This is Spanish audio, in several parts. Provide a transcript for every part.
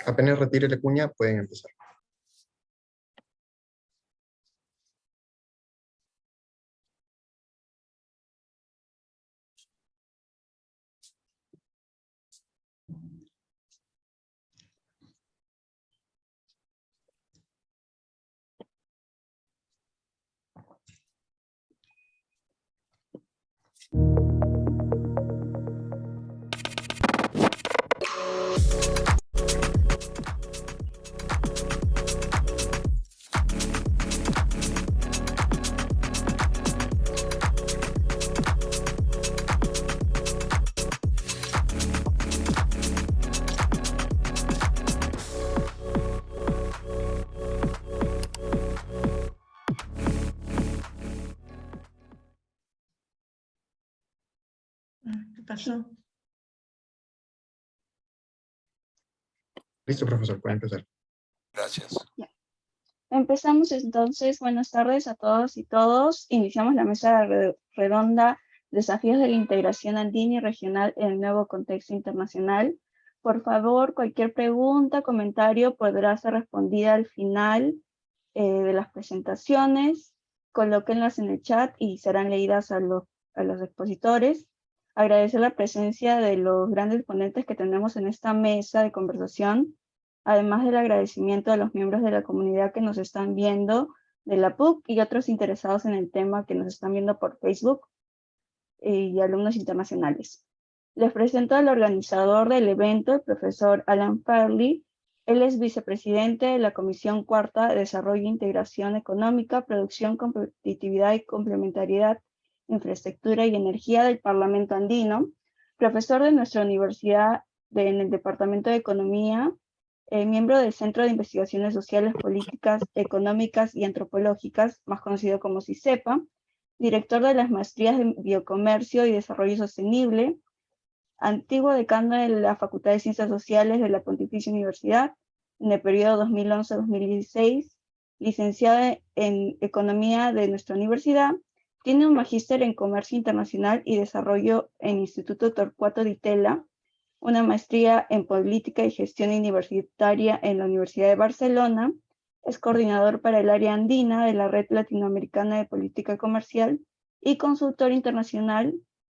Apenas retire la cuña, pueden empezar. ¿Qué pasó? Listo, profesor, puede empezar. Gracias. Ya. Empezamos entonces. Buenas tardes a todos y todos. Iniciamos la mesa redonda Desafíos de la integración andina y regional en el nuevo contexto internacional. Por favor, cualquier pregunta, comentario podrá ser respondida al final de las presentaciones. Colóquenlas en el chat y serán leídas a los expositores. Agradecer la presencia de los grandes ponentes que tenemos en esta mesa de conversación, además del agradecimiento a los miembros de la comunidad que nos están viendo de la PUC y otros interesados en el tema que nos están viendo por Facebook y alumnos internacionales. Les presento al organizador del evento, el profesor Alan Farley. Él es vicepresidente de la Comisión Cuarta de Desarrollo e Integración Económica, Producción, Competitividad y Complementariedad, Infraestructura y Energía del Parlamento Andino, profesor de nuestra universidad en el Departamento de Economía, miembro del Centro de Investigaciones Sociales, Políticas, Económicas y Antropológicas, más conocido como CICEPA, director de las maestrías de Biocomercio y Desarrollo Sostenible, antiguo decano de la Facultad de Ciencias Sociales de la Pontificia Universidad en el periodo 2011-2016, licenciado en Economía de nuestra universidad, tiene un magíster en Comercio Internacional y Desarrollo en Instituto Torcuato Di Tella, una maestría en Política y Gestión Universitaria en la Universidad de Barcelona, es coordinador para el área andina de la Red Latinoamericana de Política Comercial y consultor internacional,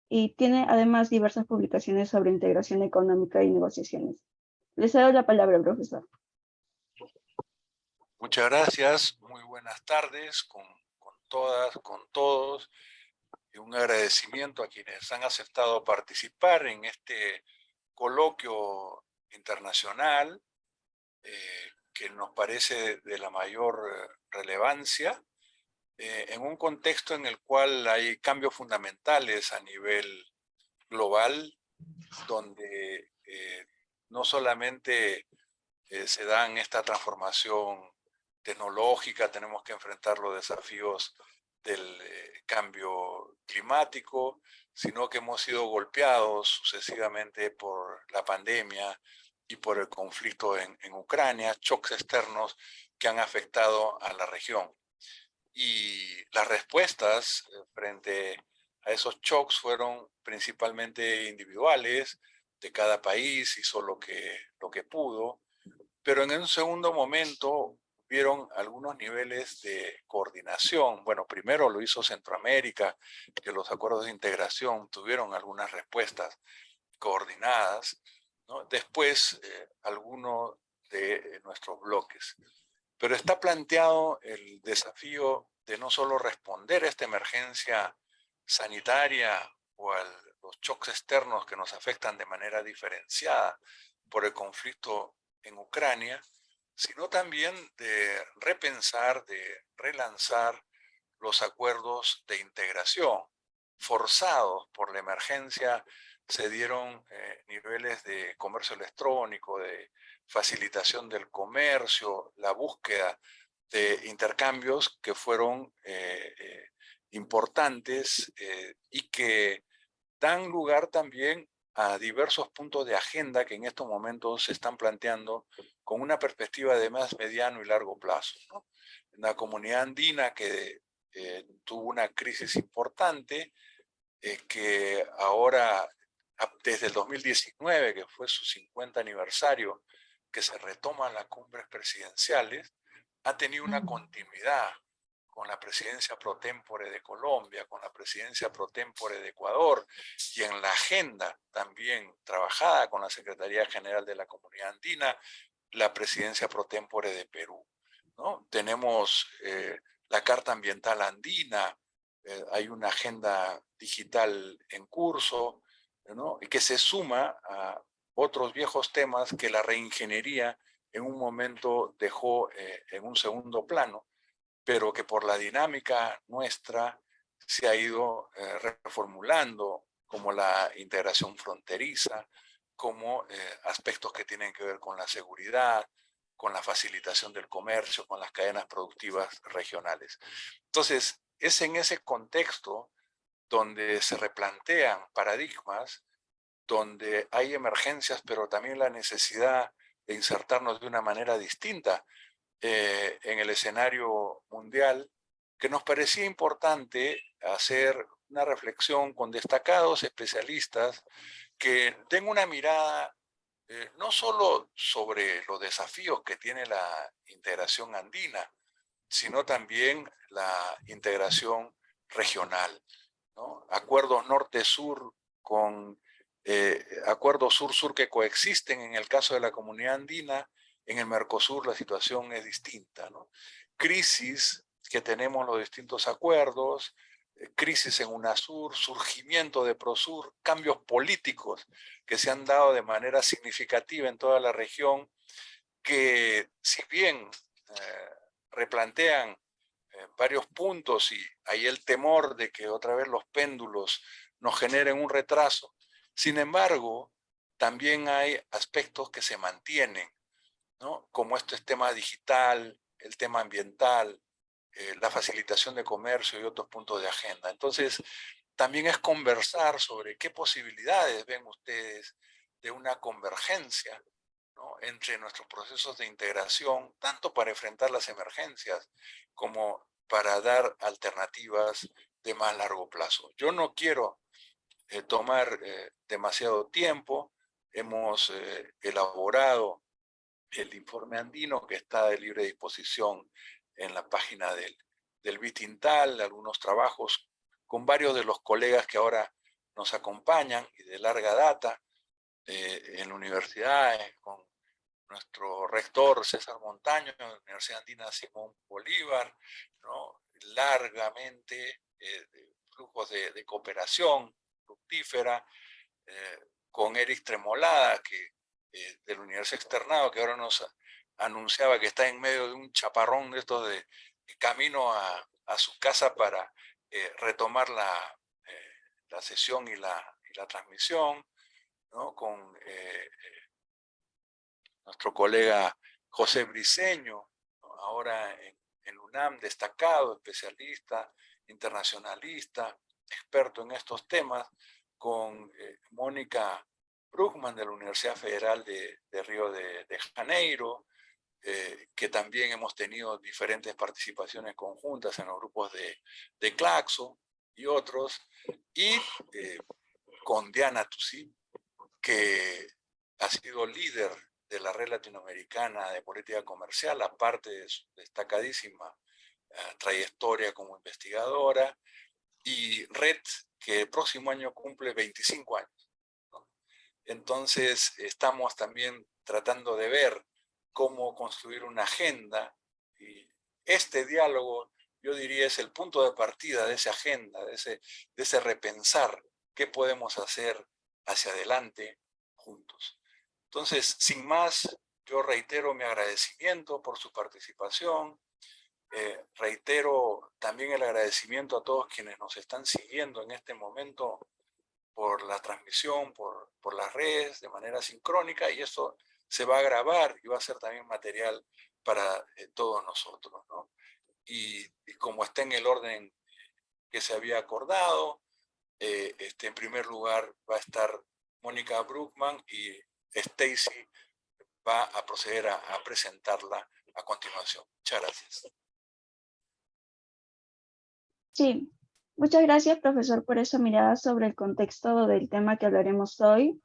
y tiene además diversas publicaciones sobre integración económica y negociaciones. Les cedo la palabra, profesor. Muchas gracias, muy buenas tardes con todas, con todos, y un agradecimiento a quienes han aceptado participar en este coloquio internacional que nos parece de la mayor relevancia en un contexto en el cual hay cambios fundamentales a nivel global, donde no solamente se dan esta transformación tecnológica, tenemos que enfrentar los desafíos del cambio climático, sino que hemos sido golpeados sucesivamente por la pandemia y por el conflicto en Ucrania, choques externos que han afectado a la región. Y las respuestas frente a esos shocks fueron principalmente individuales, de cada país hizo lo que pudo, pero en un segundo momento hubieron algunos niveles de coordinación. Bueno, primero lo hizo Centroamérica, que los acuerdos de integración tuvieron algunas respuestas coordinadas, ¿no? Después, algunos de nuestros bloques. Pero está planteado el desafío de no solo responder a esta emergencia sanitaria o a los choques externos que nos afectan de manera diferenciada por el conflicto en Ucrania, sino también de repensar, de relanzar los acuerdos de integración. Forzados por la emergencia, se dieron niveles de comercio electrónico, de facilitación del comercio, la búsqueda de intercambios que fueron importantes y que dan lugar también a diversos puntos de agenda que en estos momentos se están planteando con una perspectiva de más mediano y largo plazo, ¿no? La comunidad andina que tuvo una crisis importante, que ahora, desde el 2019, que fue su 50 aniversario, que se retoman las cumbres presidenciales ha tenido una continuidad con la presidencia pro tempore de Colombia, con la presidencia pro tempore de Ecuador, y en la agenda también trabajada con la Secretaría General de la Comunidad Andina, la presidencia pro tempore de Perú, ¿no? Tenemos la Carta Ambiental Andina, hay una agenda digital en curso, ¿no? Y que se suma a otros viejos temas que la reingeniería en un momento dejó en un segundo plano, pero que por la dinámica nuestra se ha ido reformulando, como la integración fronteriza, como aspectos que tienen que ver con la seguridad, con la facilitación del comercio, con las cadenas productivas regionales. Entonces, es en ese contexto donde se replantean paradigmas, donde hay emergencias, pero también la necesidad de insertarnos de una manera distinta en el escenario mundial, que nos parecía importante hacer una reflexión con destacados especialistas que den una mirada no solo sobre los desafíos que tiene la integración andina, sino también la integración regional, ¿no? Acuerdos norte-sur con acuerdos sur-sur que coexisten en el caso de la comunidad andina. En el Mercosur la situación es distinta, ¿no? Crisis que tenemos los distintos acuerdos, crisis en UNASUR, surgimiento de PROSUR, cambios políticos que se han dado de manera significativa en toda la región, que si bien replantean varios puntos y hay el temor de que otra vez los péndulos nos generen un retraso, sin embargo, también hay aspectos que se mantienen, ¿no? Como este tema digital, el tema ambiental, la facilitación de comercio y otros puntos de agenda. Entonces, también es conversar sobre qué posibilidades ven ustedes de una convergencia, ¿no?, entre nuestros procesos de integración, tanto para enfrentar las emergencias como para dar alternativas de más largo plazo. Yo no quiero tomar demasiado tiempo. Hemos elaborado el informe andino que está de libre disposición en la página del BITINTAL, algunos trabajos con varios de los colegas que ahora nos acompañan y de larga data en la universidad, con nuestro rector César Montaño, en la Universidad Andina Simón Bolívar, ¿no? Largamente flujos de cooperación fructífera, con Eric Tremolada, que de la Universidad Externado, que ahora nos anunciaba que está en medio de un chaparrón de estos de camino a su casa para retomar la sesión y la transmisión, ¿no? Con nuestro colega José Briceño, ¿no?, ahora en UNAM, destacado, especialista, internacionalista, experto en estos temas, con Mónica Bruckmann de la Universidad Federal de Río de Janeiro, que también hemos tenido diferentes participaciones conjuntas en los grupos de Claxo y otros, y con Diana Tusi, que ha sido líder de la Red Latinoamericana de Política Comercial, aparte de su destacadísima trayectoria como investigadora, y Red, que el próximo año cumple 25 años, ¿no? Entonces, estamos también tratando de ver cómo construir una agenda, y este diálogo, yo diría, es el punto de partida de esa agenda, de ese repensar qué podemos hacer hacia adelante juntos. Entonces, sin más, yo reitero mi agradecimiento por su participación. Reitero también el agradecimiento a todos quienes nos están siguiendo en este momento por la transmisión, por las redes, de manera sincrónica, y esto se va a grabar y va a ser también material para todos nosotros, ¿no? Y como está en el orden que se había acordado, en primer lugar va a estar Mónica Bruckmann y Stacy va a proceder a presentarla a continuación. Muchas gracias. Sí, muchas gracias, profesor, por esa mirada sobre el contexto del tema que hablaremos hoy.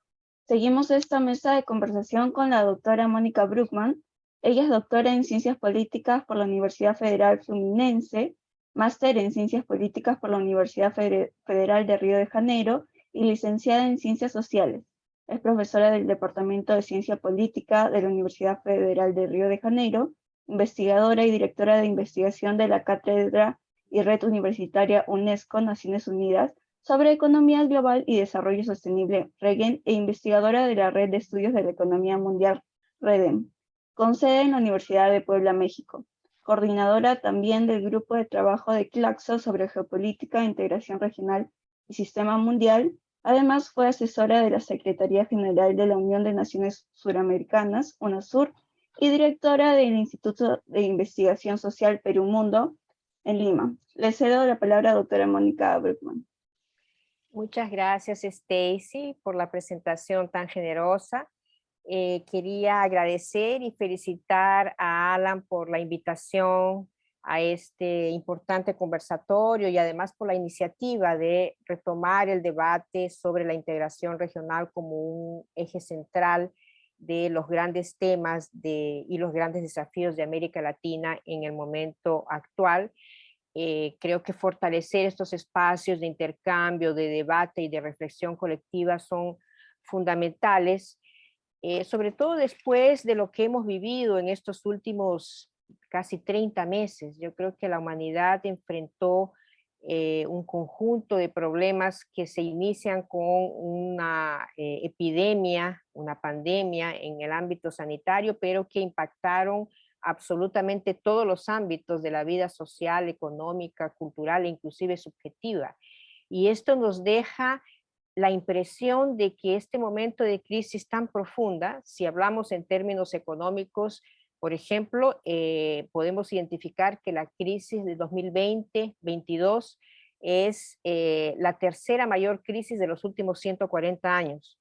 Seguimos esta mesa de conversación con la doctora Mónica Bruckmann. Ella es doctora en Ciencias Políticas por la Universidad Federal Fluminense, máster en Ciencias Políticas por la Universidad Federal de Río de Janeiro y licenciada en Ciencias Sociales. Es profesora del Departamento de Ciencia Política de la Universidad Federal de Río de Janeiro, investigadora y directora de investigación de la Cátedra y Red Universitaria UNESCO Naciones Unidas sobre Economía Global y Desarrollo Sostenible, REGEN, e investigadora de la Red de Estudios de la Economía Mundial, REDEM, con sede en la Universidad de Puebla, México. Coordinadora también del Grupo de Trabajo de Claxo sobre Geopolítica, Integración Regional y Sistema Mundial. Además, fue asesora de la Secretaría General de la Unión de Naciones Suramericanas, UNASUR, y directora del Instituto de Investigación Social Perú Mundo, en Lima. Le cedo la palabra a doctora Mónica Bruckmann. Muchas gracias, Stacy, por la presentación tan generosa. Quería agradecer y felicitar a Alan por la invitación a este importante conversatorio y además por la iniciativa de retomar el debate sobre la integración regional como un eje central de los grandes temas y los grandes desafíos de América Latina en el momento actual. Creo que fortalecer estos espacios de intercambio, de debate y de reflexión colectiva son fundamentales, sobre todo después de lo que hemos vivido en estos últimos casi 30 meses. Yo creo que la humanidad enfrentó un conjunto de problemas que se inician con una epidemia, una pandemia en el ámbito sanitario, pero que impactaron absolutamente todos los ámbitos de la vida social, económica, cultural e inclusive subjetiva. Y esto nos deja la impresión de que este momento de crisis tan profunda, si hablamos en términos económicos, por ejemplo, podemos identificar que la crisis de 2020-22 es la tercera mayor crisis de los últimos 140 años.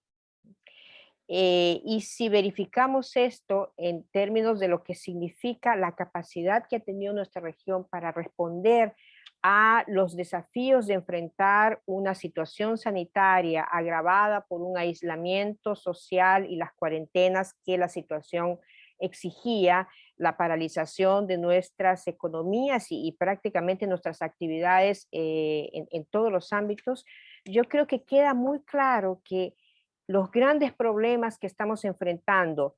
Y si verificamos esto en términos de lo que significa la capacidad que ha tenido nuestra región para responder a los desafíos de enfrentar una situación sanitaria agravada por un aislamiento social y las cuarentenas que la situación exigía, la paralización de nuestras economías y prácticamente nuestras actividades en todos los ámbitos, yo creo que queda muy claro que los grandes problemas que estamos enfrentando,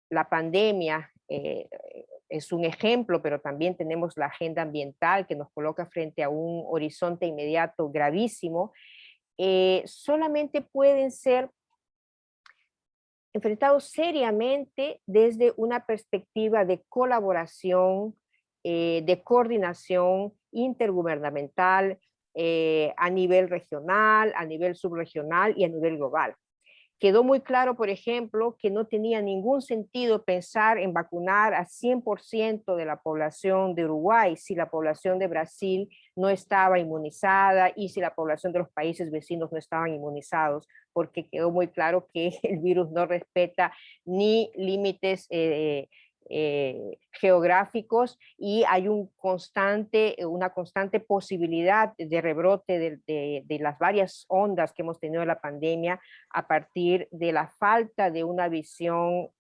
la pandemia es un ejemplo, pero también tenemos la agenda ambiental que nos coloca frente a un horizonte inmediato gravísimo, solamente pueden ser enfrentados seriamente desde una perspectiva de colaboración, de coordinación intergubernamental a nivel regional, a nivel subregional y a nivel global. Quedó muy claro, por ejemplo, que no tenía ningún sentido pensar en vacunar a 100% de la población de Uruguay si la población de Brasil no estaba inmunizada y si la población de los países vecinos no estaban inmunizados, porque quedó muy claro que el virus no respeta ni límites geográficos y hay una constante posibilidad de rebrote de las varias ondas que hemos tenido de la pandemia a partir de la falta de una visión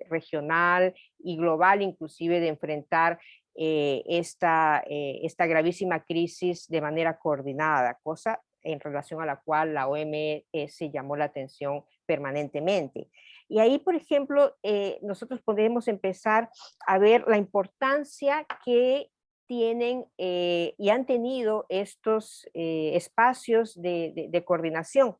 regional y global, inclusive de enfrentar esta gravísima crisis de manera coordinada, cosa en relación a la cual la OMS llamó la atención permanentemente. Y ahí, por ejemplo, nosotros podemos empezar a ver la importancia que tienen y han tenido estos espacios de coordinación.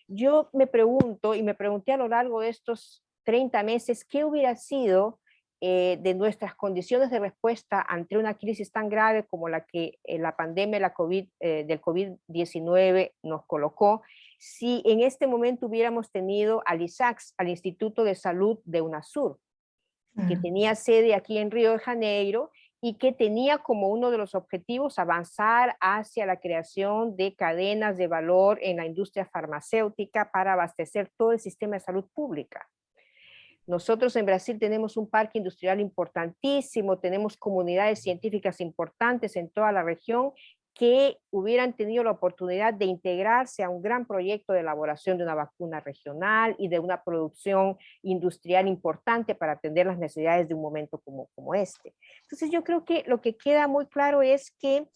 Yo me pregunto, y me pregunté a lo largo de estos 30 meses, ¿qué hubiera sido de nuestras condiciones de respuesta ante una crisis tan grave como la que la pandemia del COVID-19 nos colocó, si en este momento hubiéramos tenido al ISACS, al Instituto de Salud de UNASUR, que tenía sede aquí en Río de Janeiro y que tenía como uno de los objetivos avanzar hacia la creación de cadenas de valor en la industria farmacéutica para abastecer todo el sistema de salud pública. Nosotros en Brasil tenemos un parque industrial importantísimo, tenemos comunidades científicas importantes en toda la región que hubieran tenido la oportunidad de integrarse a un gran proyecto de elaboración de una vacuna regional y de una producción industrial importante para atender las necesidades de un momento como este. Entonces yo creo que lo que queda muy claro es que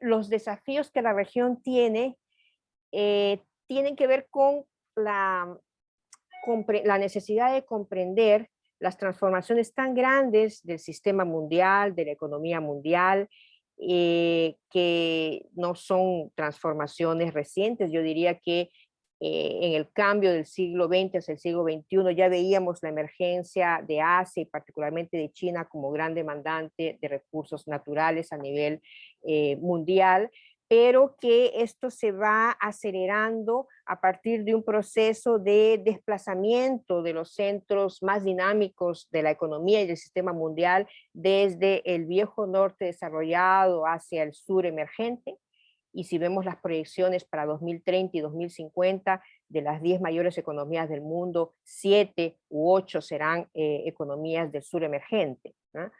los desafíos que la región tiene tienen que ver con la necesidad de comprender las transformaciones tan grandes del sistema mundial, de la economía mundial, que no son transformaciones recientes. Yo diría que en el cambio del siglo XX hacia el siglo XXI ya veíamos la emergencia de Asia y particularmente de China como gran demandante de recursos naturales a nivel mundial, pero que esto se va acelerando a partir de un proceso de desplazamiento de los centros más dinámicos de la economía y del sistema mundial desde el viejo norte desarrollado hacia el sur emergente. Y si vemos las proyecciones para 2030 y 2050 de las 10 mayores economías del mundo, 7 u 8 serán economías del sur emergente, ¿no?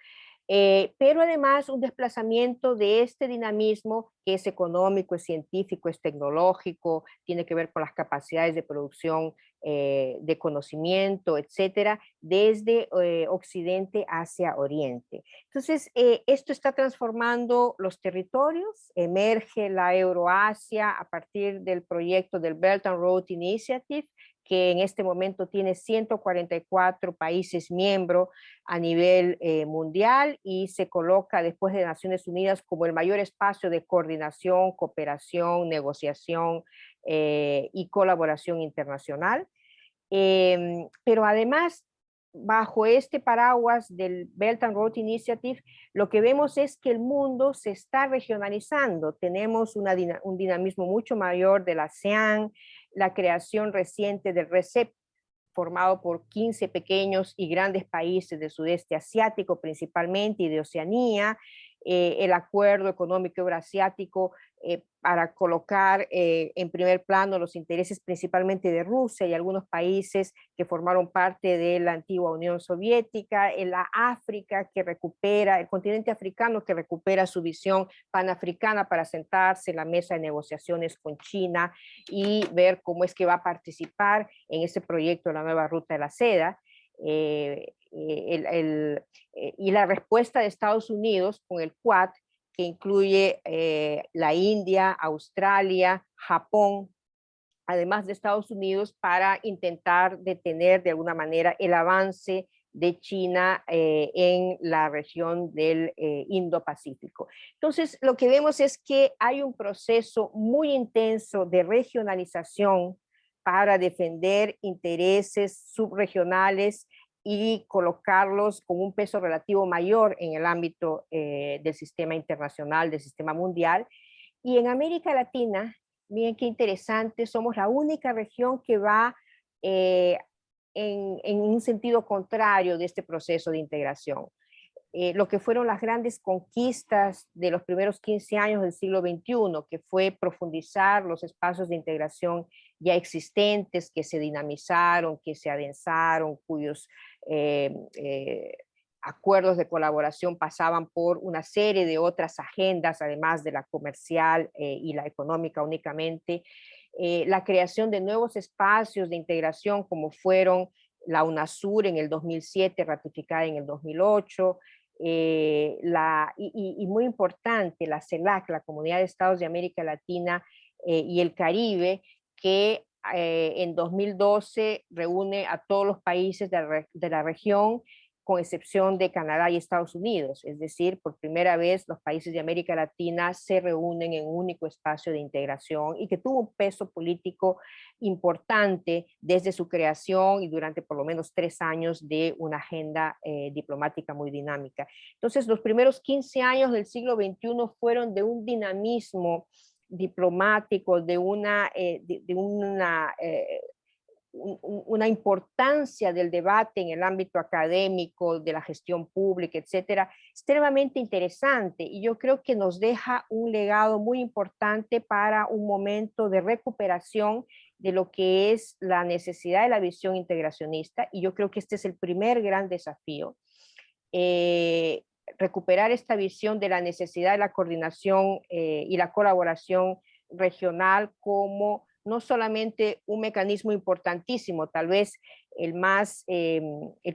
Pero además un desplazamiento de este dinamismo que es económico, es científico, es tecnológico, tiene que ver con las capacidades de producción de conocimiento, etcétera, desde Occidente hacia Oriente. Entonces, esto está transformando los territorios, emerge la Euroasia a partir del proyecto del Belt and Road Initiative, que en este momento tiene 144 países miembros a nivel mundial y se coloca después de Naciones Unidas como el mayor espacio de coordinación, cooperación, negociación y colaboración internacional. Pero además, bajo este paraguas del Belt and Road Initiative, lo que vemos es que el mundo se está regionalizando. Tenemos un dinamismo mucho mayor de la ASEAN, la creación reciente del RCEP, formado por 15 pequeños y grandes países del sudeste asiático principalmente y de Oceanía, el acuerdo económico euroasiático para colocar en primer plano los intereses principalmente de Rusia y algunos países que formaron parte de la antigua Unión Soviética, la África que recupera, el continente africano que recupera su visión panafricana para sentarse en la mesa de negociaciones con China y ver cómo es que va a participar en ese proyecto de la nueva ruta de la seda. Y la respuesta de Estados Unidos con el Quad, que incluye la India, Australia, Japón, además de Estados Unidos, para intentar detener de alguna manera el avance de China en la región del Indo-Pacífico. Entonces, lo que vemos es que hay un proceso muy intenso de regionalización para defender intereses subregionales y colocarlos con un peso relativo mayor en el ámbito del sistema internacional, del sistema mundial. Y en América Latina, miren qué interesante, somos la única región que va en un sentido contrario de este proceso de integración. Lo que fueron las grandes conquistas de los primeros 15 años del siglo XXI, que fue profundizar los espacios de integración ya existentes, que se dinamizaron, que se adensaron, cuyos acuerdos de colaboración pasaban por una serie de otras agendas, además de la comercial y la económica únicamente. La creación de nuevos espacios de integración como fueron la UNASUR en el 2007, ratificada en el 2008, y muy importante, la CELAC, la Comunidad de Estados de América Latina y el Caribe, que en 2012 reúne a todos los países de la región, con excepción de Canadá y Estados Unidos. Es decir, por primera vez los países de América Latina se reúnen en un único espacio de integración y que tuvo un peso político importante desde su creación y durante por lo menos 3 años de una agenda diplomática muy dinámica. Entonces, los primeros 15 años del siglo XXI fueron de un dinamismo diplomático, de una importancia del debate en el ámbito académico, de la gestión pública, etcétera, extremadamente interesante, y yo creo que nos deja un legado muy importante para un momento de recuperación de lo que es la necesidad de la visión integracionista, y yo creo que este es el primer gran desafío. recuperar esta visión de la necesidad de la coordinación y la colaboración regional como no solamente un mecanismo importantísimo, tal vez el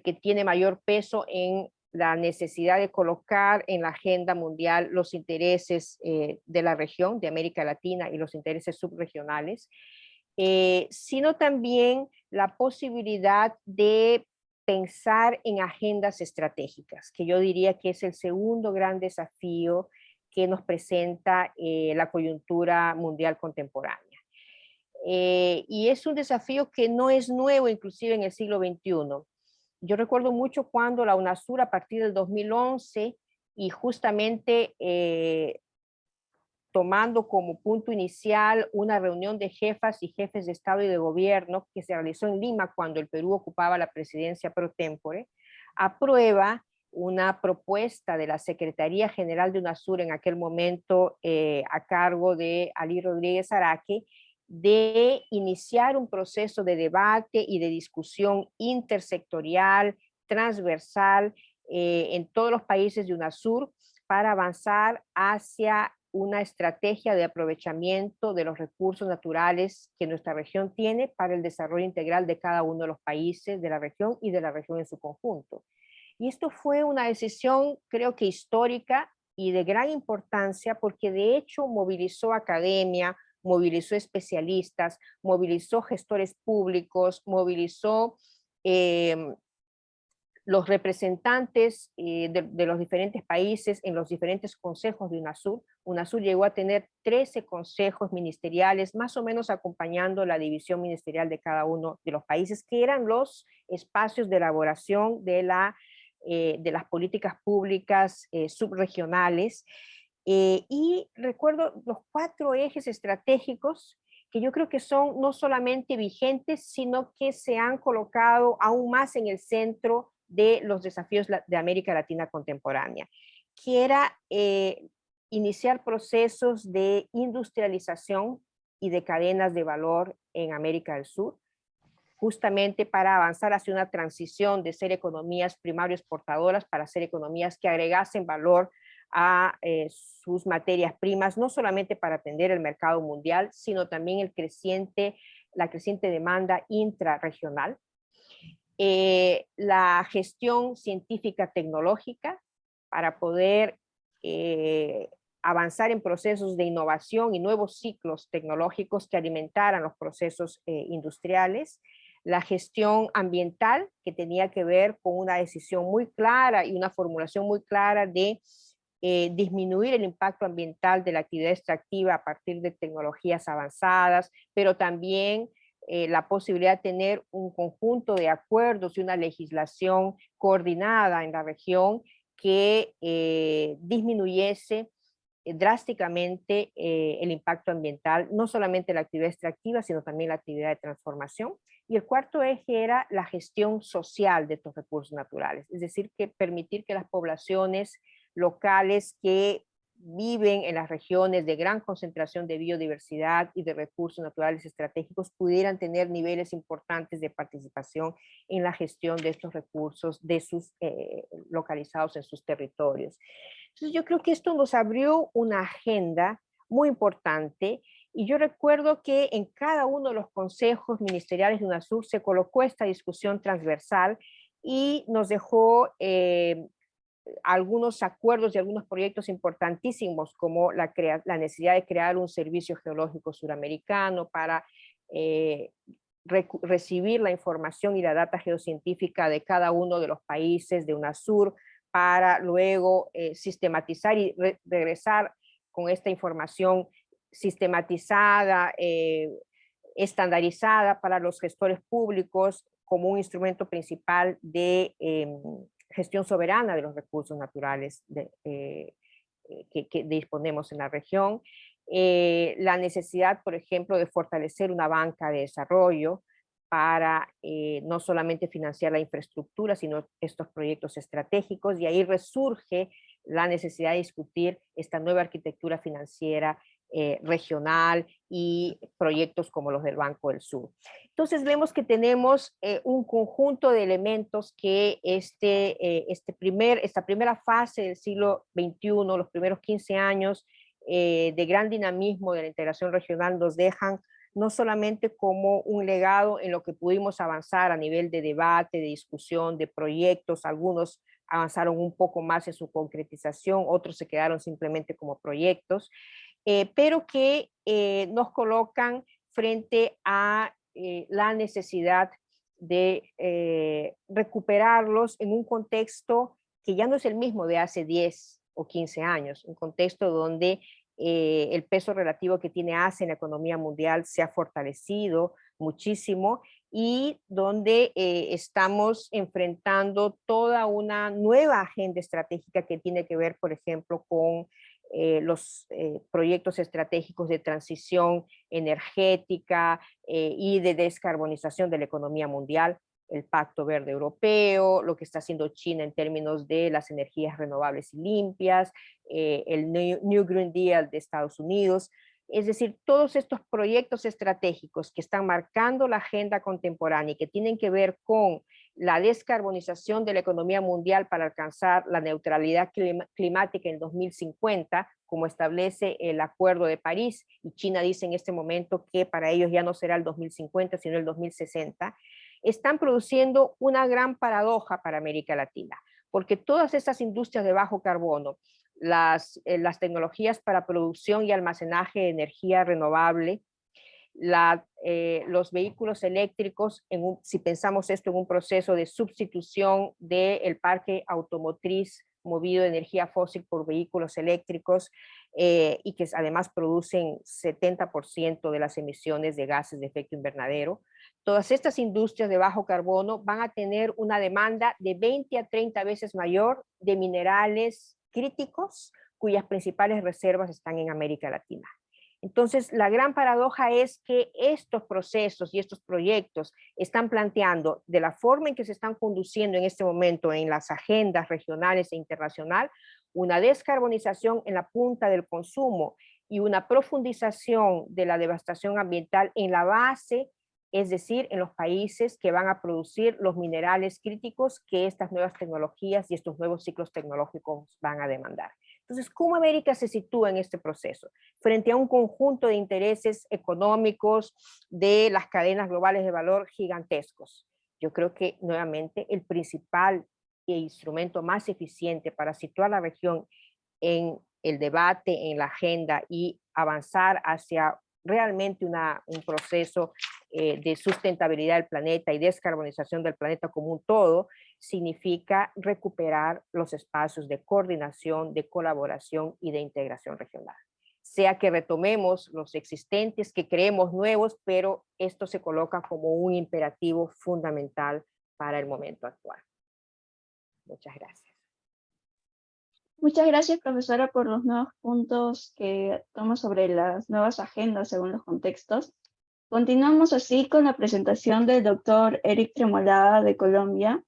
que tiene mayor peso en la necesidad de colocar en la agenda mundial los intereses de la región, de América Latina, y los intereses subregionales, sino también la posibilidad de pensar en agendas estratégicas, que yo diría que es el segundo gran desafío que nos presenta la coyuntura mundial contemporánea. Y es un desafío que no es nuevo, inclusive en el siglo XXI. Yo recuerdo mucho cuando la UNASUR, a partir del 2011, y justamente tomando como punto inicial una reunión de jefas y jefes de Estado y de Gobierno que se realizó en Lima cuando el Perú ocupaba la presidencia pro tempore, aprueba una propuesta de la Secretaría General de UNASUR en aquel momento a cargo de Ali Rodríguez Araque, de iniciar un proceso de debate y de discusión intersectorial, transversal, en todos los países de UNASUR para avanzar hacia una estrategia de aprovechamiento de los recursos naturales que nuestra región tiene para el desarrollo integral de cada uno de los países de la región y de la región en su conjunto. Y esto fue una decisión, creo que histórica y de gran importancia, porque de hecho movilizó academia, movilizó especialistas, movilizó gestores públicos, movilizó los representantes de los diferentes países en los diferentes consejos de UNASUR. UNASUR llegó a tener 13 consejos ministeriales, más o menos acompañando la división ministerial de cada uno de los países, que eran los espacios de elaboración de las políticas públicas subregionales. Y recuerdo los 4 ejes estratégicos que yo creo que son no solamente vigentes, sino que se han colocado aún más en el centro de los desafíos de América Latina contemporánea, que era iniciar procesos de industrialización y de cadenas de valor en América del Sur, justamente para avanzar hacia una transición de ser economías primario exportadoras para ser economías que agregasen valor a sus materias primas, no solamente para atender el mercado mundial, sino también la creciente demanda intrarregional. La gestión científica tecnológica para poder avanzar en procesos de innovación y nuevos ciclos tecnológicos que alimentaran los procesos industriales. La gestión ambiental, que tenía que ver con una decisión muy clara y una formulación muy clara de disminuir el impacto ambiental de la actividad extractiva a partir de tecnologías avanzadas, pero también la posibilidad de tener un conjunto de acuerdos y una legislación coordinada en la región que disminuyese drásticamente el impacto ambiental, no solamente la actividad extractiva, sino también la actividad de transformación. Y el cuarto eje era la gestión social de estos recursos naturales, es decir, que permitir que las poblaciones locales que viven en las regiones de gran concentración de biodiversidad y de recursos naturales estratégicos pudieran tener niveles importantes de participación en la gestión de estos recursos localizados en sus territorios. Entonces yo creo que esto nos abrió una agenda muy importante, y yo recuerdo que en cada uno de los consejos ministeriales de UNASUR se colocó esta discusión transversal y nos dejó algunos acuerdos y algunos proyectos importantísimos, como la necesidad de crear un servicio geológico suramericano para recibir la información y la data geocientífica de cada uno de los países de UNASUR, para luego sistematizar y regresar con esta información sistematizada, estandarizada para los gestores públicos como un instrumento principal de gestión soberana de los recursos naturales que disponemos en la región. La necesidad, por ejemplo, de fortalecer una banca de desarrollo para no solamente financiar la infraestructura, sino estos proyectos estratégicos, y ahí resurge la necesidad de discutir esta nueva arquitectura financiera regional y proyectos como los del Banco del Sur. Entonces vemos que tenemos un conjunto de elementos que esta primera fase del siglo XXI, los primeros 15 años de gran dinamismo de la integración regional nos dejan no solamente como un legado en lo que pudimos avanzar a nivel de debate, de discusión, de proyectos, algunos avanzaron un poco más en su concretización, otros se quedaron simplemente como proyectos, pero que nos colocan frente a la necesidad de recuperarlos en un contexto que ya no es el mismo de hace 10 o 15 años, un contexto donde el peso relativo que tiene Asia en la economía mundial se ha fortalecido muchísimo y donde estamos enfrentando toda una nueva agenda estratégica que tiene que ver, por ejemplo, con los proyectos estratégicos de transición energética y de descarbonización de la economía mundial, el Pacto Verde Europeo, lo que está haciendo China en términos de las energías renovables y limpias, el New Green Deal de Estados Unidos. Es decir, todos estos proyectos estratégicos que están marcando la agenda contemporánea y que tienen que ver con la descarbonización de la economía mundial para alcanzar la neutralidad climática en 2050, como establece el Acuerdo de París, y China dice en este momento que para ellos ya no será el 2050, sino el 2060, están produciendo una gran paradoja para América Latina, porque todas estas industrias de bajo carbono, las tecnologías para producción y almacenaje de energía renovable, los vehículos eléctricos, si pensamos esto en un proceso de sustitución del parque automotriz movido de energía fósil por vehículos eléctricos y que además producen 70% de las emisiones de gases de efecto invernadero. Todas estas industrias de bajo carbono van a tener una demanda de 20 a 30 veces mayor de minerales críticos cuyas principales reservas están en América Latina. Entonces, la gran paradoja es que estos procesos y estos proyectos están planteando, de la forma en que se están conduciendo en este momento en las agendas regionales e internacionales, una descarbonización en la punta del consumo y una profundización de la devastación ambiental en la base, es decir, en los países que van a producir los minerales críticos que estas nuevas tecnologías y estos nuevos ciclos tecnológicos van a demandar. Entonces, ¿cómo América se sitúa en este proceso? Frente a un conjunto de intereses económicos de las cadenas globales de valor gigantescos. Yo creo que, nuevamente, el principal instrumento más eficiente para situar la región en el debate, en la agenda y avanzar hacia realmente un proceso de sustentabilidad del planeta y descarbonización del planeta como un todo, significa recuperar los espacios de coordinación, de colaboración y de integración regional. Sea que retomemos los existentes, que creemos nuevos, pero esto se coloca como un imperativo fundamental para el momento actual. Muchas gracias. Muchas gracias, profesora, por los nuevos puntos que toma sobre las nuevas agendas según los contextos. Continuamos así con la presentación del doctor Eric Tremolada de Colombia.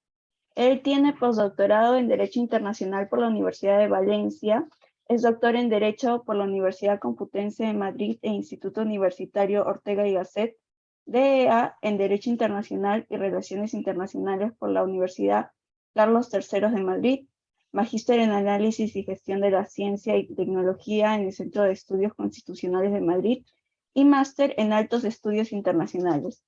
Él tiene postdoctorado en Derecho Internacional por la Universidad de Valencia, es doctor en Derecho por la Universidad Complutense de Madrid e Instituto Universitario Ortega y Gasset, DEA en Derecho Internacional y Relaciones Internacionales por la Universidad Carlos III de Madrid, magíster en Análisis y Gestión de la Ciencia y Tecnología en el Centro de Estudios Constitucionales de Madrid y máster en Altos Estudios Internacionales.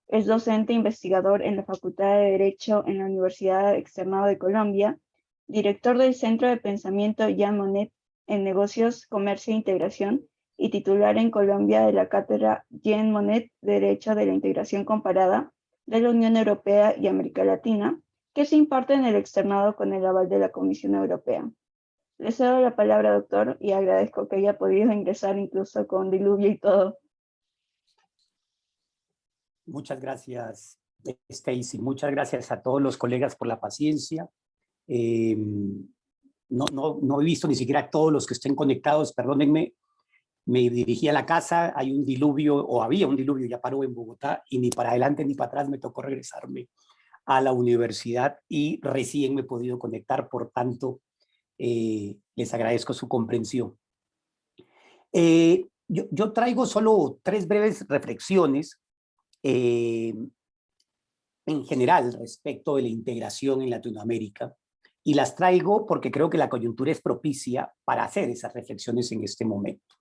Es docente e investigador en la Facultad de Derecho en la Universidad Externado de Colombia, director del Centro de Pensamiento Jean Monnet en Negocios, Comercio e Integración y titular en Colombia de la Cátedra Jean Monnet Derecho de la Integración Comparada de la Unión Europea y América Latina, que se imparte en el externado con el aval de la Comisión Europea. Le cedo la palabra, doctor, y agradezco que haya podido ingresar incluso con diluvio y todo. Muchas gracias, Stacy. Muchas gracias a todos los colegas por la paciencia. No he visto ni siquiera a todos los que estén conectados, perdónenme. Me dirigí a la casa, hay un diluvio, o había un diluvio, ya paró en Bogotá, y ni para adelante ni para atrás me tocó regresarme a la universidad y recién me he podido conectar, por tanto, les agradezco su comprensión. Yo traigo solo 3 breves reflexiones en general respecto de la integración en Latinoamérica, y las traigo porque creo que la coyuntura es propicia para hacer esas reflexiones en este momento.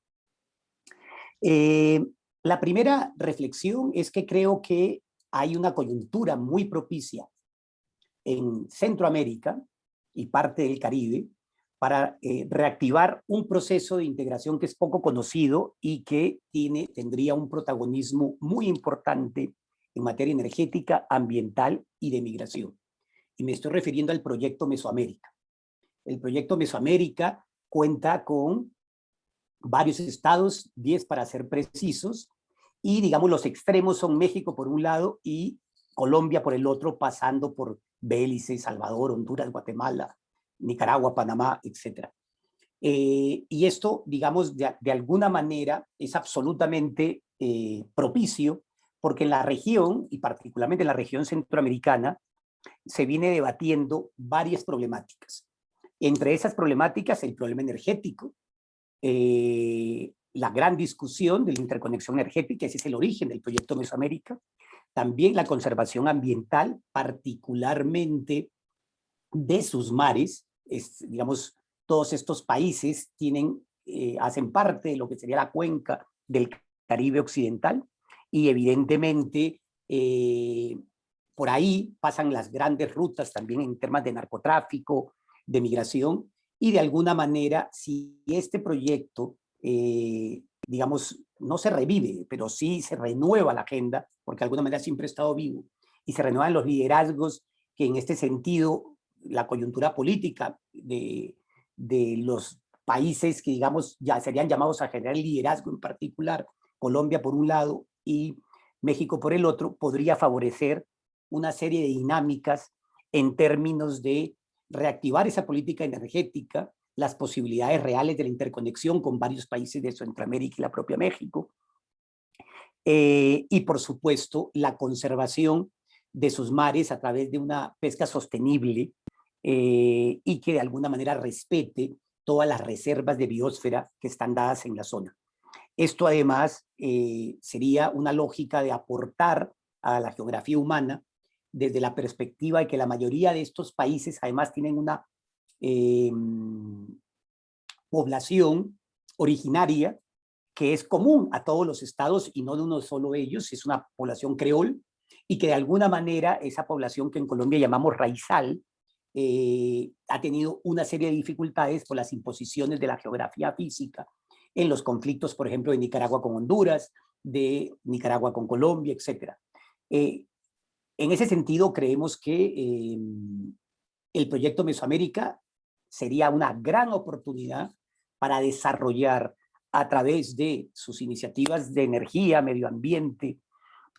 La primera reflexión es que creo que hay una coyuntura muy propicia en Centroamérica y parte del Caribe para reactivar un proceso de integración que es poco conocido y que tendría un protagonismo muy importante en materia energética, ambiental y de migración. Y me estoy refiriendo al proyecto Mesoamérica. El proyecto Mesoamérica cuenta con varios estados, 10 para ser precisos, y digamos los extremos son México por un lado y Colombia por el otro, pasando por Belice, Salvador, Honduras, Guatemala, Nicaragua, Panamá, etc. Y esto, digamos, de alguna manera es absolutamente propicio, porque en la región, y particularmente en la región centroamericana, se viene debatiendo varias problemáticas. Entre esas problemáticas, el problema energético, la gran discusión de la interconexión energética, ese es el origen del proyecto Mesoamérica. También la conservación ambiental, particularmente de sus mares. Digamos, todos estos países hacen parte de lo que sería la cuenca del Caribe occidental, y evidentemente por ahí pasan las grandes rutas también en temas de narcotráfico, de migración, y de alguna manera, si este proyecto, digamos, no se revive, pero sí se renueva la agenda, porque de alguna manera siempre ha estado vivo, y se renuevan los liderazgos que en este sentido, la coyuntura política de los países que, digamos, ya serían llamados a generar liderazgo, en particular Colombia por un lado y México por el otro, podría favorecer una serie de dinámicas en términos de reactivar esa política energética, las posibilidades reales de la interconexión con varios países de Centroamérica y la propia México, y por supuesto la conservación de sus mares a través de una pesca sostenible y que de alguna manera respete todas las reservas de biosfera que están dadas en la zona. Esto además sería una lógica de aportar a la geografía humana desde la perspectiva de que la mayoría de estos países además tienen una población originaria que es común a todos los estados y no de uno solo de ellos, es una población creol, y que de alguna manera esa población que en Colombia llamamos raizal ha tenido una serie de dificultades por las imposiciones de la geografía física en los conflictos, por ejemplo, de Nicaragua con Honduras, de Nicaragua con Colombia, etc. En ese sentido, creemos que el proyecto Mesoamérica sería una gran oportunidad para desarrollar a través de sus iniciativas de energía, medio ambiente,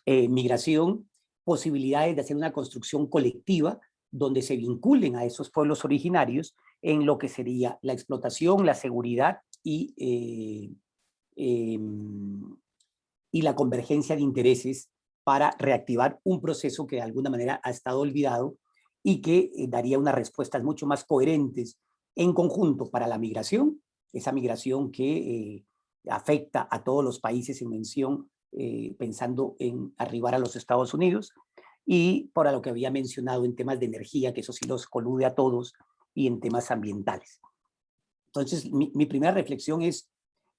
migración, posibilidades de hacer una construcción colectiva donde se vinculen a esos pueblos originarios en lo que sería la explotación, la seguridad y la convergencia de intereses para reactivar un proceso que de alguna manera ha estado olvidado y que daría unas respuestas mucho más coherentes en conjunto para la migración, esa migración que afecta a todos los países en mención, pensando en arribar a los Estados Unidos, y para lo que había mencionado en temas de energía, que eso sí los colude a todos, y en temas ambientales. Entonces, mi primera reflexión es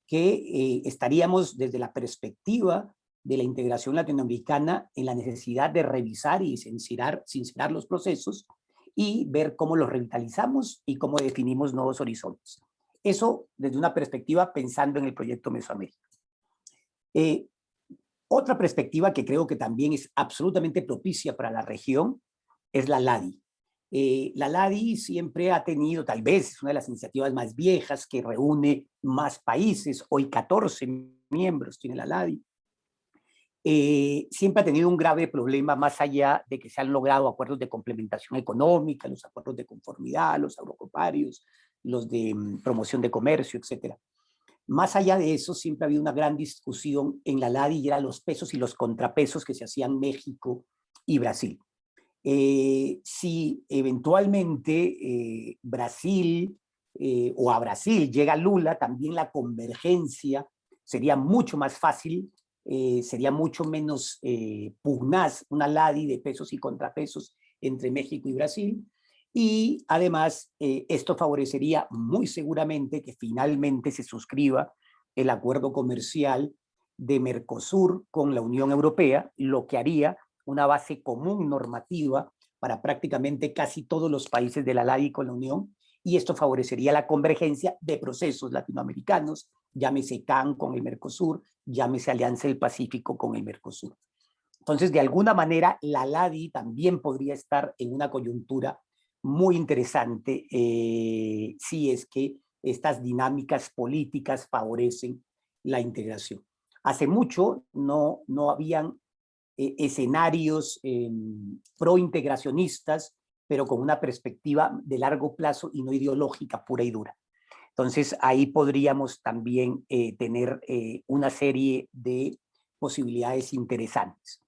que estaríamos desde la perspectiva de la integración latinoamericana en la necesidad de revisar y sincerar los procesos y ver cómo los revitalizamos y cómo definimos nuevos horizontes. Eso desde una perspectiva pensando en el proyecto Mesoamérica. Otra perspectiva que creo que también es absolutamente propicia para la región es la LADI. La LADI siempre ha tenido, tal vez es una de las iniciativas más viejas que reúne más países, hoy 14 miembros tiene la LADI. Siempre ha tenido un grave problema más allá de que se han logrado acuerdos de complementación económica, los acuerdos de conformidad, los agropecuarios, los de promoción de comercio, etc. Más allá de eso, siempre ha habido una gran discusión en la LADI y eran los pesos y los contrapesos que se hacían México y Brasil. Si eventualmente Brasil o a Brasil llega Lula, también la convergencia sería mucho más fácil, sería mucho menos pugnaz una LADI de pesos y contrapesos entre México y Brasil. Y además, esto favorecería muy seguramente que finalmente se suscriba el acuerdo comercial de Mercosur con la Unión Europea, lo que haría una base común normativa para prácticamente casi todos los países de la LADI con la Unión, y esto favorecería la convergencia de procesos latinoamericanos, llámese CAN con el Mercosur, llámese Alianza del Pacífico con el Mercosur. Entonces, de alguna manera, la LADI también podría estar en una coyuntura muy interesante si es que estas dinámicas políticas favorecen la integración. Hace mucho no habían escenarios pro-integracionistas, pero con una perspectiva de largo plazo y no ideológica pura y dura. Entonces, ahí podríamos también tener una serie de posibilidades interesantes.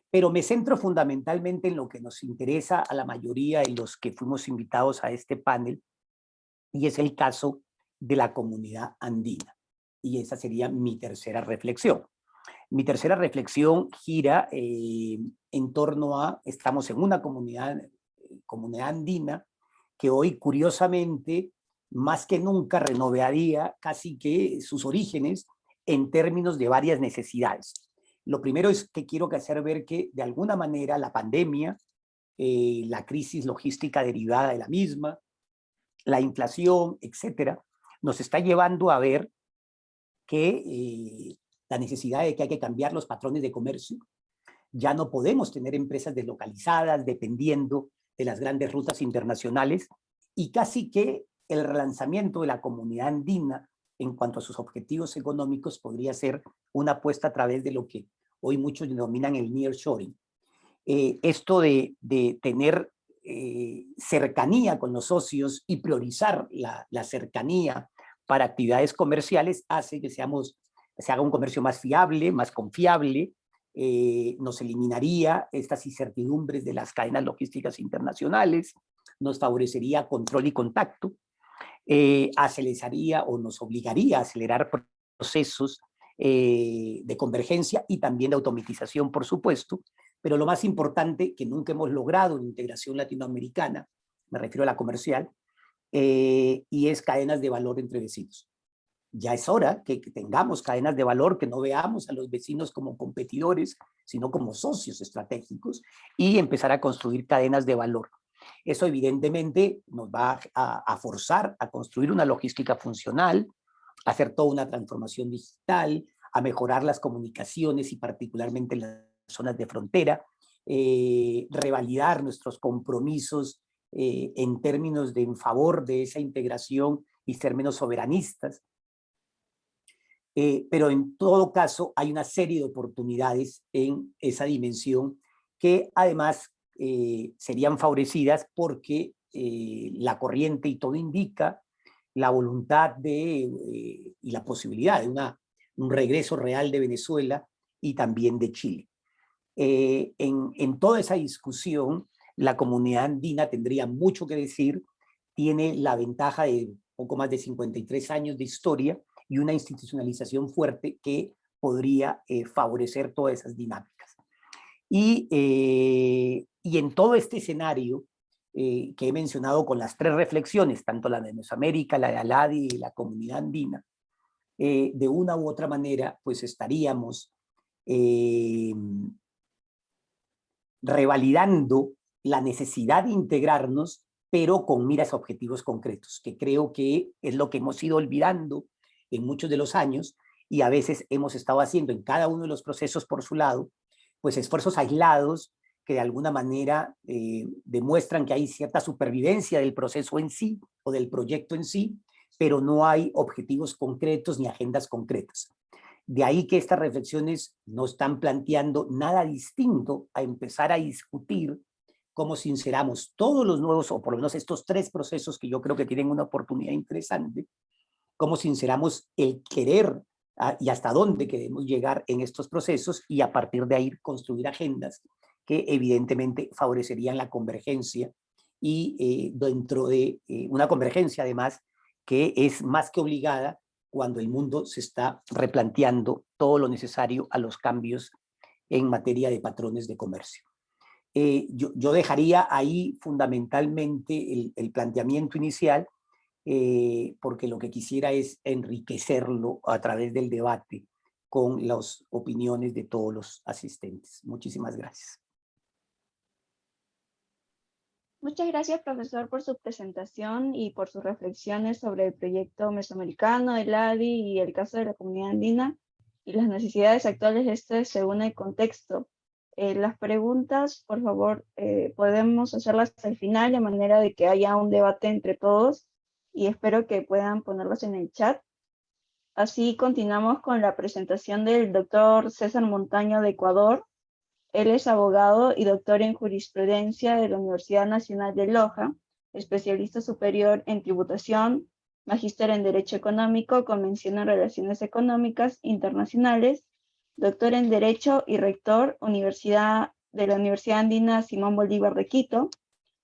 Pero me centro fundamentalmente en lo que nos interesa a la mayoría de los que fuimos invitados a este panel, y es el caso de la comunidad andina. Y esa sería mi tercera reflexión. Mi tercera reflexión gira en torno a, estamos en una comunidad andina que hoy, curiosamente, más que nunca renovaría casi que sus orígenes en términos de varias necesidades. Lo primero es que quiero hacer ver que, de alguna manera, la pandemia, la crisis logística derivada de la misma, la inflación, etcétera, nos está llevando a ver que la necesidad de que hay que cambiar los patrones de comercio. Ya no podemos tener empresas deslocalizadas dependiendo de las grandes rutas internacionales, y casi que el relanzamiento de la comunidad andina en cuanto a sus objetivos económicos podría ser una apuesta a través de lo que hoy muchos denominan el nearshoring. Esto de tener cercanía con los socios y priorizar la cercanía para actividades comerciales hace que se haga un comercio más fiable, más confiable, nos eliminaría estas incertidumbres de las cadenas logísticas internacionales, nos favorecería control y contacto, aceleraría o nos obligaría a acelerar procesos de convergencia y también de automatización, por supuesto, pero lo más importante que nunca hemos logrado en integración latinoamericana, me refiero a la comercial, y es cadenas de valor entre vecinos. Ya es hora que tengamos cadenas de valor, que no veamos a los vecinos como competidores, sino como socios estratégicos, y empezar a construir cadenas de valor. Eso evidentemente nos va a forzar a construir una logística funcional, a hacer toda una transformación digital, a mejorar las comunicaciones y particularmente en las zonas de frontera, revalidar nuestros compromisos en términos de en favor de esa integración y ser menos soberanistas. Pero en todo caso hay una serie de oportunidades en esa dimensión que además serían favorecidas porque la corriente y todo indica la voluntad y la posibilidad de un regreso real de Venezuela y también de Chile. En toda esa discusión, la comunidad andina tendría mucho que decir, tiene la ventaja de poco más de 53 años de historia y una institucionalización fuerte que podría favorecer todas esas dinámicas. Y en todo este escenario que he mencionado con las tres reflexiones, tanto la de Mesoamérica, la de ALADI y la comunidad andina, de una u otra manera, pues estaríamos revalidando la necesidad de integrarnos, pero con miras a objetivos concretos, que creo que es lo que hemos ido olvidando en muchos de los años y a veces hemos estado haciendo en cada uno de los procesos por su lado, pues esfuerzos aislados que de alguna manera demuestran que hay cierta supervivencia del proceso en sí o del proyecto en sí, pero no hay objetivos concretos ni agendas concretas. De ahí que estas reflexiones no están planteando nada distinto a empezar a discutir cómo sinceramos todos los nuevos, o por lo menos estos tres procesos que yo creo que tienen una oportunidad interesante, cómo sinceramos el querer y hasta dónde queremos llegar en estos procesos y a partir de ahí construir agendas que evidentemente favorecerían la convergencia y dentro de una convergencia además que es más que obligada cuando el mundo se está replanteando todo lo necesario a los cambios en materia de patrones de comercio. Yo dejaría ahí fundamentalmente el planteamiento inicial, porque lo que quisiera es enriquecerlo a través del debate con las opiniones de todos los asistentes. Muchísimas gracias. Muchas gracias, profesor, por su presentación y por sus reflexiones sobre el proyecto mesoamericano, el ADI y el caso de la comunidad andina y las necesidades actuales de este según el contexto. Las preguntas, por favor, podemos hacerlas al final de manera de que haya un debate entre todos y espero que puedan ponerlas en el chat. Así continuamos con la presentación del doctor César Montaño de Ecuador. Él es abogado y doctor en jurisprudencia de la Universidad Nacional de Loja, especialista superior en tributación, magíster en Derecho Económico, Convención en Relaciones Económicas Internacionales, doctor en Derecho y rector de la Universidad Andina Simón Bolívar de Quito.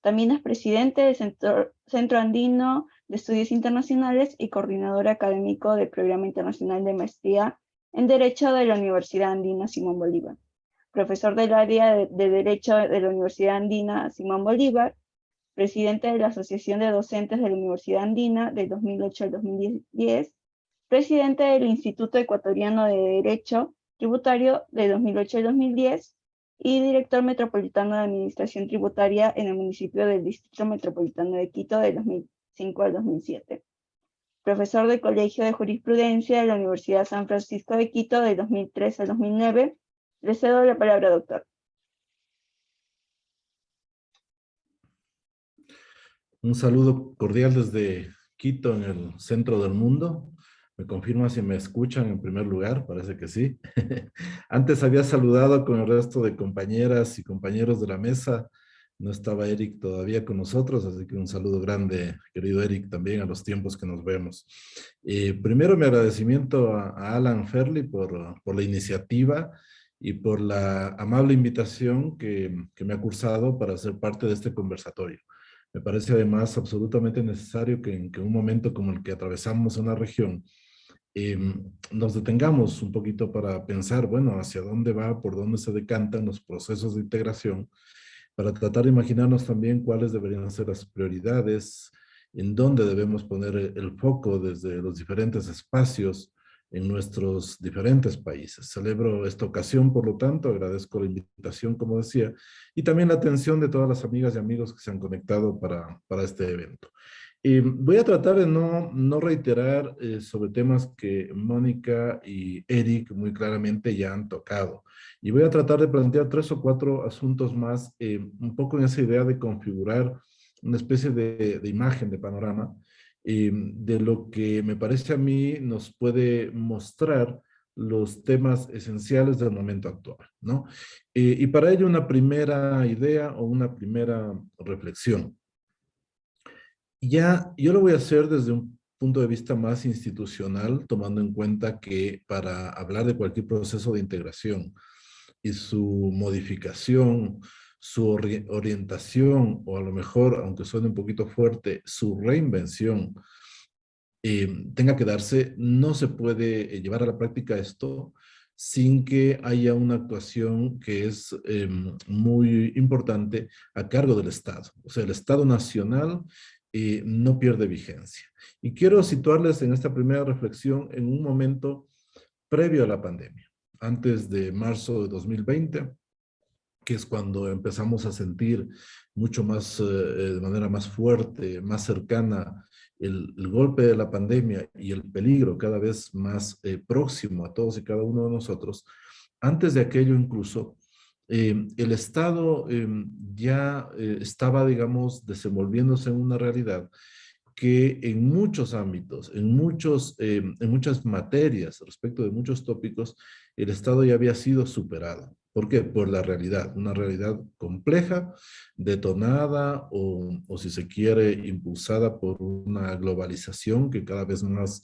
También es presidente del Centro Andino de Estudios Internacionales y coordinador académico del Programa Internacional de Maestría en Derecho de la Universidad Andina Simón Bolívar. Profesor del área de Derecho de la Universidad Andina Simón Bolívar, presidente de la Asociación de Docentes de la Universidad Andina del 2008 al 2010, presidente del Instituto Ecuatoriano de Derecho Tributario de 2008 al 2010 y director metropolitano de Administración Tributaria en el municipio del Distrito Metropolitano de Quito de 2005 al 2007. Profesor del Colegio de Jurisprudencia de la Universidad San Francisco de Quito de 2003 al 2009. Le cedo la palabra, doctor. Un saludo cordial desde Quito, en el centro del mundo. ¿Me confirma si me escuchan en primer lugar? Parece que sí. Antes había saludado con el resto de compañeras y compañeros de la mesa. No estaba Eric todavía con nosotros, así que un saludo grande, querido Eric, también a los tiempos que nos vemos. Primero mi agradecimiento a Alan Ferli por la iniciativa y por la amable invitación que me ha cursado para ser parte de este conversatorio. Me parece además absolutamente necesario que en un momento como el que atravesamos en la región, nos detengamos un poquito para pensar, bueno, hacia dónde va, por dónde se decantan los procesos de integración, para tratar de imaginarnos también cuáles deberían ser las prioridades, en dónde debemos poner el foco desde los diferentes espacios en nuestros diferentes países. Celebro esta ocasión, por lo tanto, agradezco la invitación, como decía, y también la atención de todas las amigas y amigos que se han conectado para este evento. Voy a tratar de no reiterar sobre temas que Mónica y Eric muy claramente ya han tocado. Y voy a tratar de plantear 3 o 4 asuntos más, un poco en esa idea de configurar una especie de imagen, de panorama, de lo que me parece a mí nos puede mostrar los temas esenciales del momento actual, ¿no? Y para ello una primera idea o una primera reflexión. Ya, yo lo voy a hacer desde un punto de vista más institucional, tomando en cuenta que para hablar de cualquier proceso de integración y su modificación, su orientación, o a lo mejor, aunque suene un poquito fuerte, su reinvención, tenga que darse, no se puede llevar a la práctica esto sin que haya una actuación que es muy importante a cargo del Estado. O sea, el Estado nacional no pierde vigencia. Y quiero situarles en esta primera reflexión en un momento previo a la pandemia, antes de marzo de 2020, que es cuando empezamos a sentir mucho más, de manera más fuerte, más cercana, el golpe de la pandemia y el peligro cada vez más próximo a todos y cada uno de nosotros. Antes de aquello incluso, el Estado ya estaba, digamos, desenvolviéndose en una realidad que en muchos ámbitos, en muchas materias, respecto de muchos tópicos, el Estado ya había sido superado. ¿Por qué? Por la realidad, una realidad compleja, detonada o si se quiere, impulsada por una globalización que cada vez más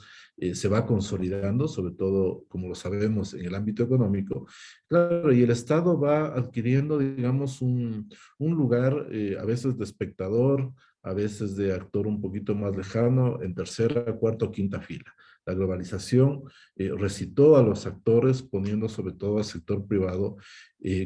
se va consolidando, sobre todo, como lo sabemos, en el ámbito económico. Claro, y el Estado va adquiriendo, digamos, un lugar a veces de espectador, a veces de actor un poquito más lejano, en tercera, cuarta o quinta fila. La globalización recitó a los actores, poniendo sobre todo al sector privado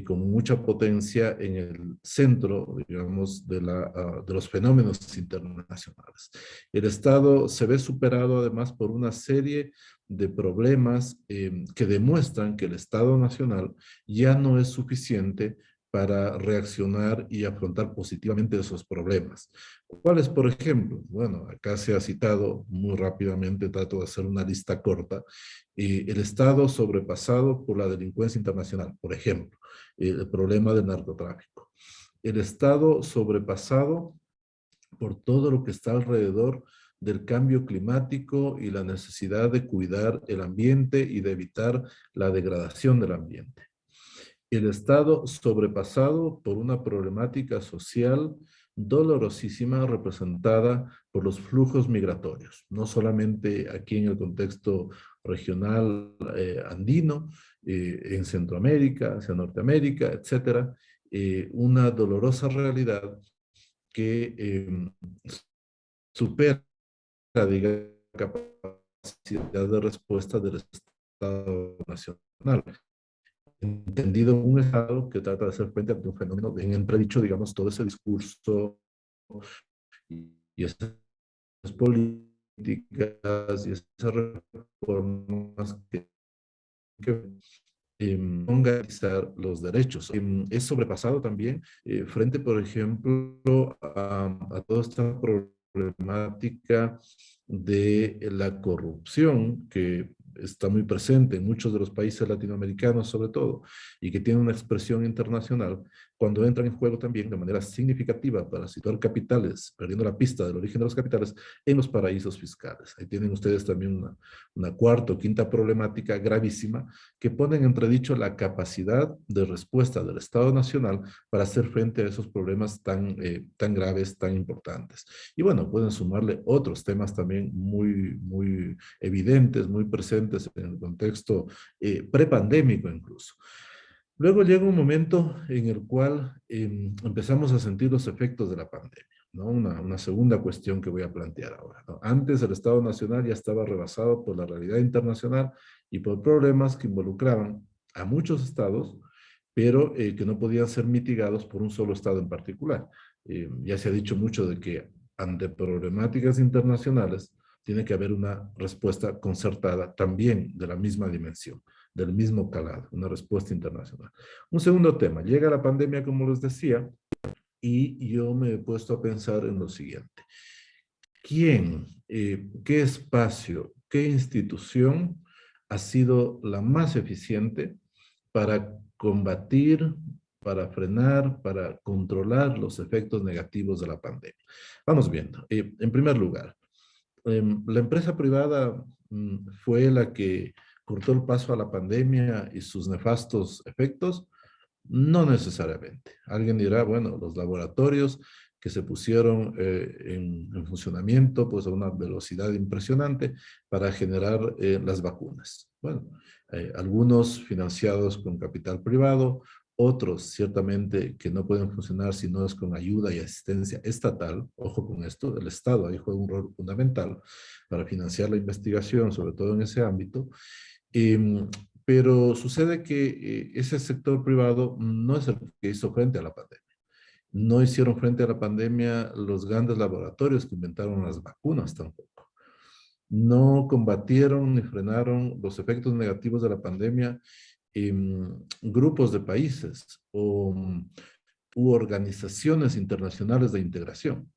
con mucha potencia en el centro, digamos, de los fenómenos internacionales. El Estado se ve superado además por una serie de problemas que demuestran que el Estado Nacional ya no es suficiente para reaccionar y afrontar positivamente esos problemas. ¿Cuáles, por ejemplo? Bueno, acá se ha citado muy rápidamente, trato de hacer una lista corta, el Estado sobrepasado por la delincuencia internacional, por ejemplo, el problema del narcotráfico. El Estado sobrepasado por todo lo que está alrededor del cambio climático y la necesidad de cuidar el ambiente y de evitar la degradación del ambiente. El Estado sobrepasado por una problemática social dolorosísima representada por los flujos migratorios, no solamente aquí en el contexto regional andino, en Centroamérica, hacia Norteamérica, etcétera, una dolorosa realidad que supera, digamos, la capacidad de respuesta del Estado nacional. Entendido un Estado que trata de hacer frente a un fenómeno en entredicho, digamos, todo ese discurso y esas políticas y esas reformas que garantizar los derechos. Es sobrepasado también frente, por ejemplo, a toda esta problemática de la corrupción que está muy presente en muchos de los países latinoamericanos sobre todo, y que tiene una expresión internacional, cuando entran en juego también de manera significativa para situar capitales, perdiendo la pista del origen de los capitales, en los paraísos fiscales. Ahí tienen ustedes también una cuarta o quinta problemática gravísima que pone en entredicho la capacidad de respuesta del Estado Nacional para hacer frente a esos problemas tan graves, tan importantes. Y bueno, pueden sumarle otros temas también muy evidentes, muy presentes en el contexto prepandémico incluso. Luego llega un momento en el cual empezamos a sentir los efectos de la pandemia, ¿no? Una segunda cuestión que voy a plantear ahora, ¿no? Antes el Estado Nacional ya estaba rebasado por la realidad internacional y por problemas que involucraban a muchos estados, pero que no podían ser mitigados por un solo estado en particular. Ya se ha dicho mucho de que ante problemáticas internacionales tiene que haber una respuesta concertada también de la misma dimensión, del mismo calado, una respuesta internacional. Un segundo tema, llega la pandemia, como les decía, y yo me he puesto a pensar en lo siguiente. ¿Quién, qué espacio, qué institución ha sido la más eficiente para combatir, para frenar, para controlar los efectos negativos de la pandemia? Vamos viendo. En primer lugar, la empresa privada fue la que cortó el paso a la pandemia y sus nefastos efectos. No necesariamente. Alguien dirá, bueno, los laboratorios que se pusieron en funcionamiento pues a una velocidad impresionante para generar las vacunas. Bueno, algunos financiados con capital privado, otros ciertamente que no pueden funcionar si no es con ayuda y asistencia estatal. Ojo con esto, el Estado ahí juega un rol fundamental para financiar la investigación, sobre todo en ese ámbito. Pero sucede que ese sector privado no es el que hizo frente a la pandemia. No hicieron frente a la pandemia los grandes laboratorios que inventaron las vacunas tampoco. No combatieron ni frenaron los efectos negativos de la pandemia en grupos de países u organizaciones internacionales de integración.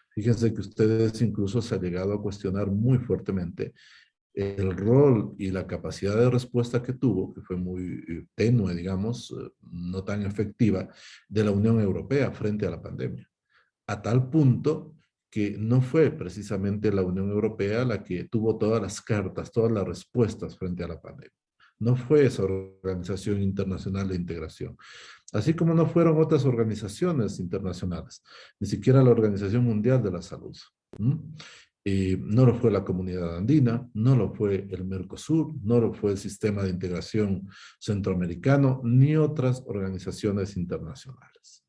Fíjense que ustedes incluso se han llegado a cuestionar muy fuertemente el rol y la capacidad de respuesta que tuvo, que fue muy tenue, digamos, no tan efectiva, de la Unión Europea frente a la pandemia. A tal punto que no fue precisamente la Unión Europea la que tuvo todas las cartas, todas las respuestas frente a la pandemia. No fue esa Organización Internacional de Integración. Así como no fueron otras organizaciones internacionales, ni siquiera la Organización Mundial de la Salud. No lo fue la Comunidad Andina, no lo fue el Mercosur, no lo fue el Sistema de Integración Centroamericano, ni otras organizaciones internacionales.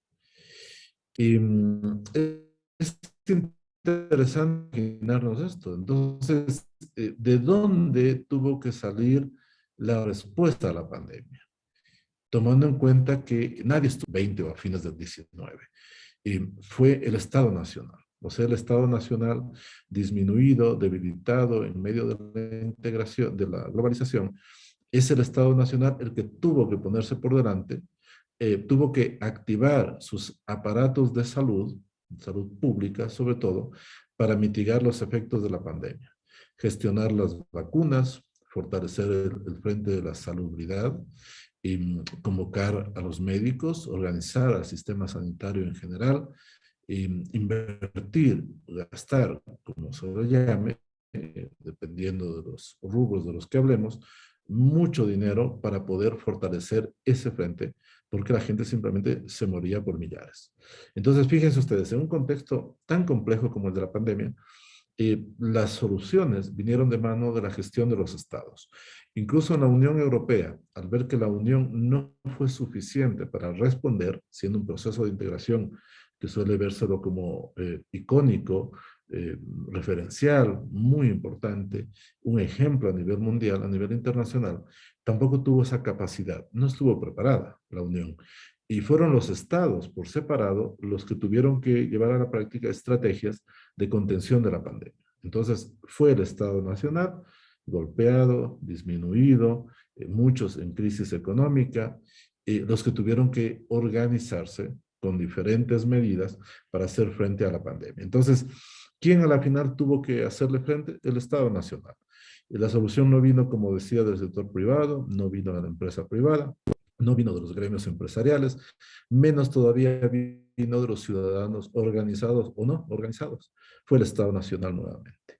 Es interesante imaginarnos esto. Entonces, ¿de dónde tuvo que salir la respuesta a la pandemia? Tomando en cuenta que nadie estuvo 20 o a fines del 19. Fue el Estado Nacional. O sea, el Estado Nacional disminuido, debilitado en medio de la integración, de la globalización, es el Estado Nacional el que tuvo que ponerse por delante, tuvo que activar sus aparatos de salud pública sobre todo, para mitigar los efectos de la pandemia. Gestionar las vacunas, fortalecer el frente de la salubridad, y convocar a los médicos, organizar al sistema sanitario en general, invertir, gastar, como se lo llame, dependiendo de los rubros de los que hablemos, mucho dinero para poder fortalecer ese frente, porque la gente simplemente se moría por millares. Entonces, fíjense ustedes, en un contexto tan complejo como el de la pandemia, las soluciones vinieron de mano de la gestión de los estados. Incluso en la Unión Europea, al ver que la Unión no fue suficiente para responder, siendo un proceso de integración que suele vérselo como icónico, referencial, muy importante, un ejemplo a nivel mundial, a nivel internacional, tampoco tuvo esa capacidad, no estuvo preparada la Unión. Y fueron los estados por separado los que tuvieron que llevar a la práctica estrategias de contención de la pandemia. Entonces fue el Estado Nacional golpeado, disminuido, muchos en crisis económica, los que tuvieron que organizarse con diferentes medidas para hacer frente a la pandemia. Entonces, ¿quién a la final tuvo que hacerle frente? El Estado Nacional. Y la solución no vino, como decía, del sector privado, no vino de la empresa privada, no vino de los gremios empresariales, menos todavía vino de los ciudadanos organizados o no organizados. Fue el Estado Nacional nuevamente.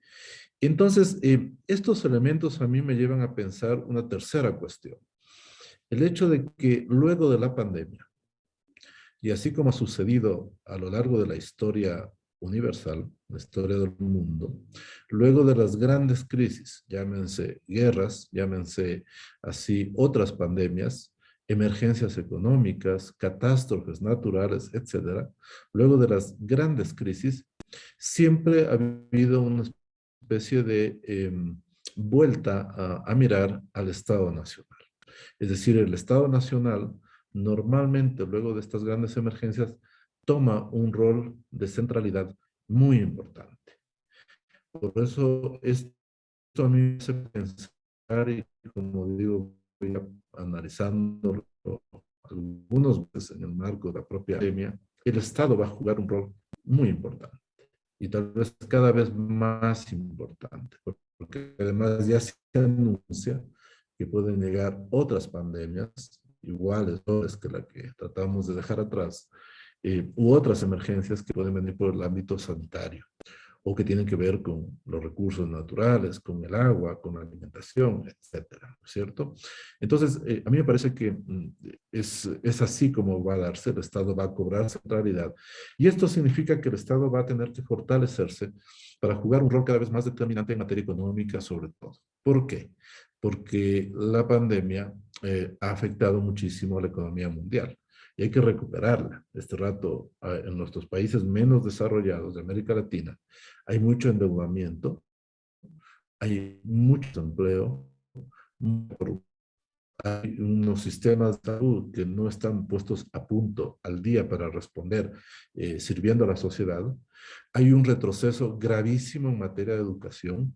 Entonces, estos elementos a mí me llevan a pensar una tercera cuestión. El hecho de que luego de la pandemia, y así como ha sucedido a lo largo de la historia universal, la historia del mundo, luego de las grandes crisis, llámense guerras, llámense así otras pandemias, emergencias económicas, catástrofes naturales, etcétera, luego de las grandes crisis, siempre ha habido una especie de vuelta a mirar al Estado Nacional. Es decir, el Estado Nacional normalmente luego de estas grandes emergencias toma un rol de centralidad muy importante. Por eso esto a mí me hace pensar, y como digo, voy analizando algunos veces en el marco de la propia pandemia, el Estado va a jugar un rol muy importante y tal vez cada vez más importante, porque además ya se anuncia que pueden llegar otras pandemias iguales que la que tratamos de dejar atrás, u otras emergencias que pueden venir por el ámbito sanitario o que tienen que ver con los recursos naturales, con el agua, con la alimentación, etcétera, ¿cierto? Entonces, a mí me parece que es así como va a darse, el Estado va a cobrar centralidad. Y esto significa que el Estado va a tener que fortalecerse para jugar un rol cada vez más determinante en materia económica, sobre todo. ¿Por qué? Porque la pandemia ha afectado muchísimo a la economía mundial y hay que recuperarla. Este rato, en nuestros países menos desarrollados de América Latina, hay mucho endeudamiento, hay mucho empleo, hay unos sistemas de salud que no están puestos a punto al día para responder, sirviendo a la sociedad. Hay un retroceso gravísimo en materia de educación,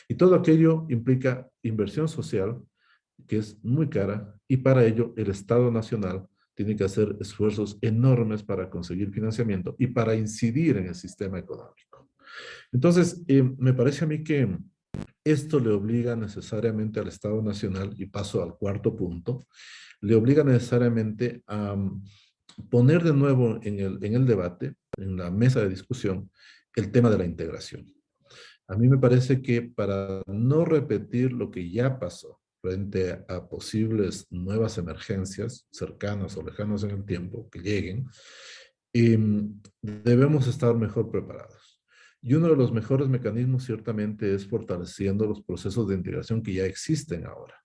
y todo aquello implica inversión social, que es muy cara, y para ello el Estado Nacional tiene que hacer esfuerzos enormes para conseguir financiamiento y para incidir en el sistema económico. Entonces, me parece a mí que esto le obliga necesariamente al Estado Nacional, y paso al cuarto punto, le obliga necesariamente a poner de nuevo en el debate, en la mesa de discusión, el tema de la integración. A mí me parece que para no repetir lo que ya pasó frente a posibles nuevas emergencias cercanas o lejanas en el tiempo que lleguen, debemos estar mejor preparados. Y uno de los mejores mecanismos ciertamente es fortaleciendo los procesos de integración que ya existen ahora.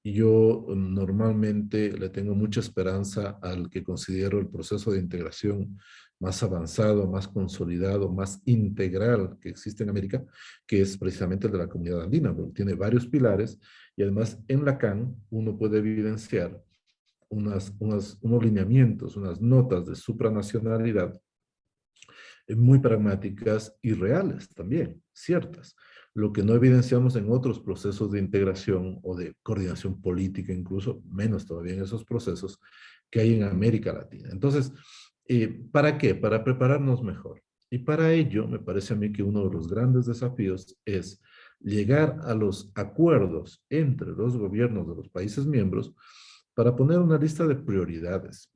Y yo normalmente le tengo mucha esperanza al que considero el proceso de integración más avanzado, más consolidado, más integral que existe en América, que es precisamente el de la comunidad andina, porque tiene varios pilares y además en Lacan uno puede evidenciar unos lineamientos, unas notas de supranacionalidad muy pragmáticas y reales también, ciertas. Lo que no evidenciamos en otros procesos de integración o de coordinación política, incluso menos todavía en esos procesos que hay en América Latina. Entonces, ¿para qué? Para prepararnos mejor. Y para ello, me parece a mí que uno de los grandes desafíos es llegar a los acuerdos entre los gobiernos de los países miembros para poner una lista de prioridades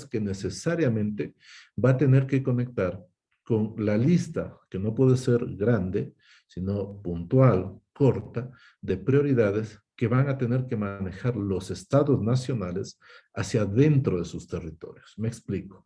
que necesariamente va a tener que conectar con la lista, que no puede ser grande, sino puntual, corta, de prioridades que van a tener que manejar los estados nacionales hacia dentro de sus territorios. Me explico.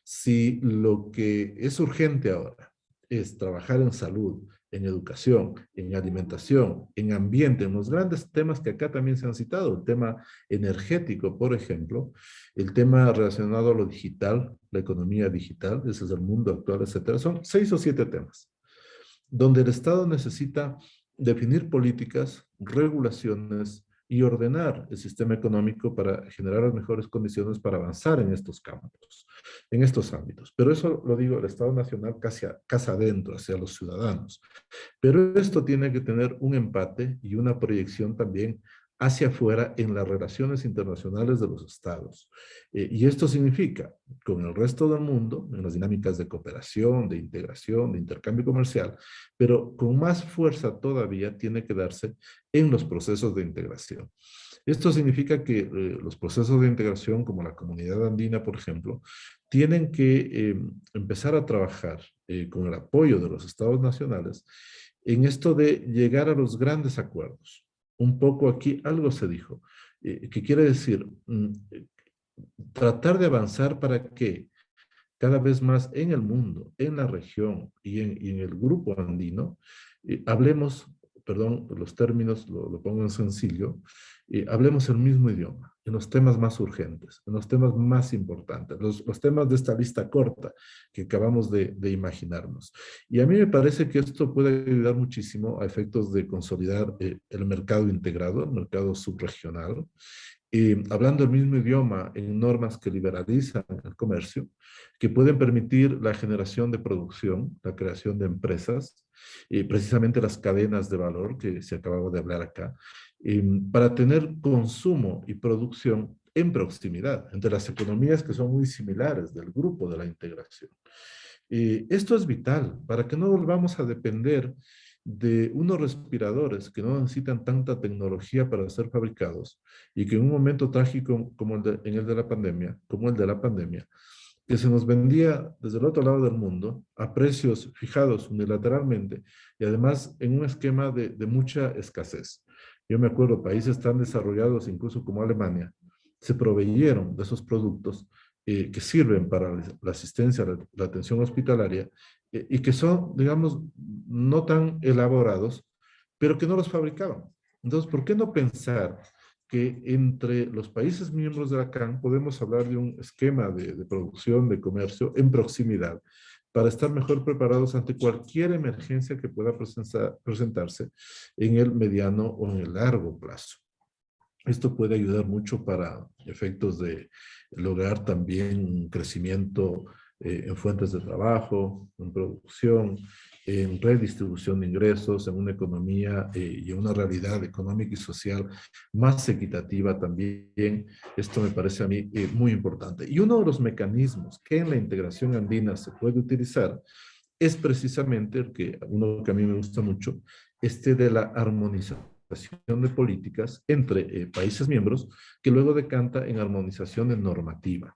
Si lo que es urgente ahora es trabajar en salud, en educación, en alimentación, en ambiente, en los grandes temas que acá también se han citado, el tema energético, por ejemplo, el tema relacionado a lo digital, la economía digital, ese es el mundo actual, etcétera. Son 6 o 7 temas donde el Estado necesita definir políticas, regulaciones y ordenar el sistema económico para generar las mejores condiciones para avanzar en estos campos, en estos ámbitos. Pero eso lo digo, el Estado Nacional casa adentro, hacia los ciudadanos. Pero esto tiene que tener un empate y una proyección también hacia afuera en las relaciones internacionales de los estados. Y esto significa, con el resto del mundo, en las dinámicas de cooperación, de integración, de intercambio comercial, pero con más fuerza todavía tiene que darse en los procesos de integración. Esto significa que los procesos de integración, como la comunidad andina, por ejemplo, tienen que empezar a trabajar con el apoyo de los estados nacionales en esto de llegar a los grandes acuerdos. Un poco aquí algo se dijo, que quiere decir tratar de avanzar para que cada vez más en el mundo, en la región y en el grupo andino, hablemos, perdón, los términos lo pongo en sencillo, hablemos el mismo idioma, en los temas más urgentes, en los temas más importantes, los temas de esta lista corta que acabamos de imaginarnos. Y a mí me parece que esto puede ayudar muchísimo a efectos de consolidar el mercado integrado, el mercado subregional, hablando el mismo idioma en normas que liberalizan el comercio, que pueden permitir la generación de producción, la creación de empresas, precisamente las cadenas de valor que se acababa de hablar acá, para tener consumo y producción en proximidad, entre las economías que son muy similares del grupo de la integración. Esto es vital para que no volvamos a depender de unos respiradores que no necesitan tanta tecnología para ser fabricados y que en un momento trágico como en el de la pandemia, que se nos vendía desde el otro lado del mundo a precios fijados unilateralmente y además en un esquema de mucha escasez. Yo me acuerdo, países tan desarrollados incluso como Alemania, se proveyeron de esos productos que sirven para la asistencia, la atención hospitalaria, y que son, digamos, no tan elaborados, pero que no los fabricaban. Entonces, ¿por qué no pensar que entre los países miembros de la CAN podemos hablar de un esquema de producción, de comercio en proximidad, para estar mejor preparados ante cualquier emergencia que pueda presentarse en el mediano o en el largo plazo? Esto puede ayudar mucho para efectos de lograr también un crecimiento en fuentes de trabajo, en producción, en redistribución de ingresos, en una economía y en una realidad económica y social más equitativa también. Esto me parece a mí muy importante. Y uno de los mecanismos que en la integración andina se puede utilizar es precisamente uno que a mí me gusta mucho, de la armonización de políticas entre países miembros, que luego decanta en armonización de normativa.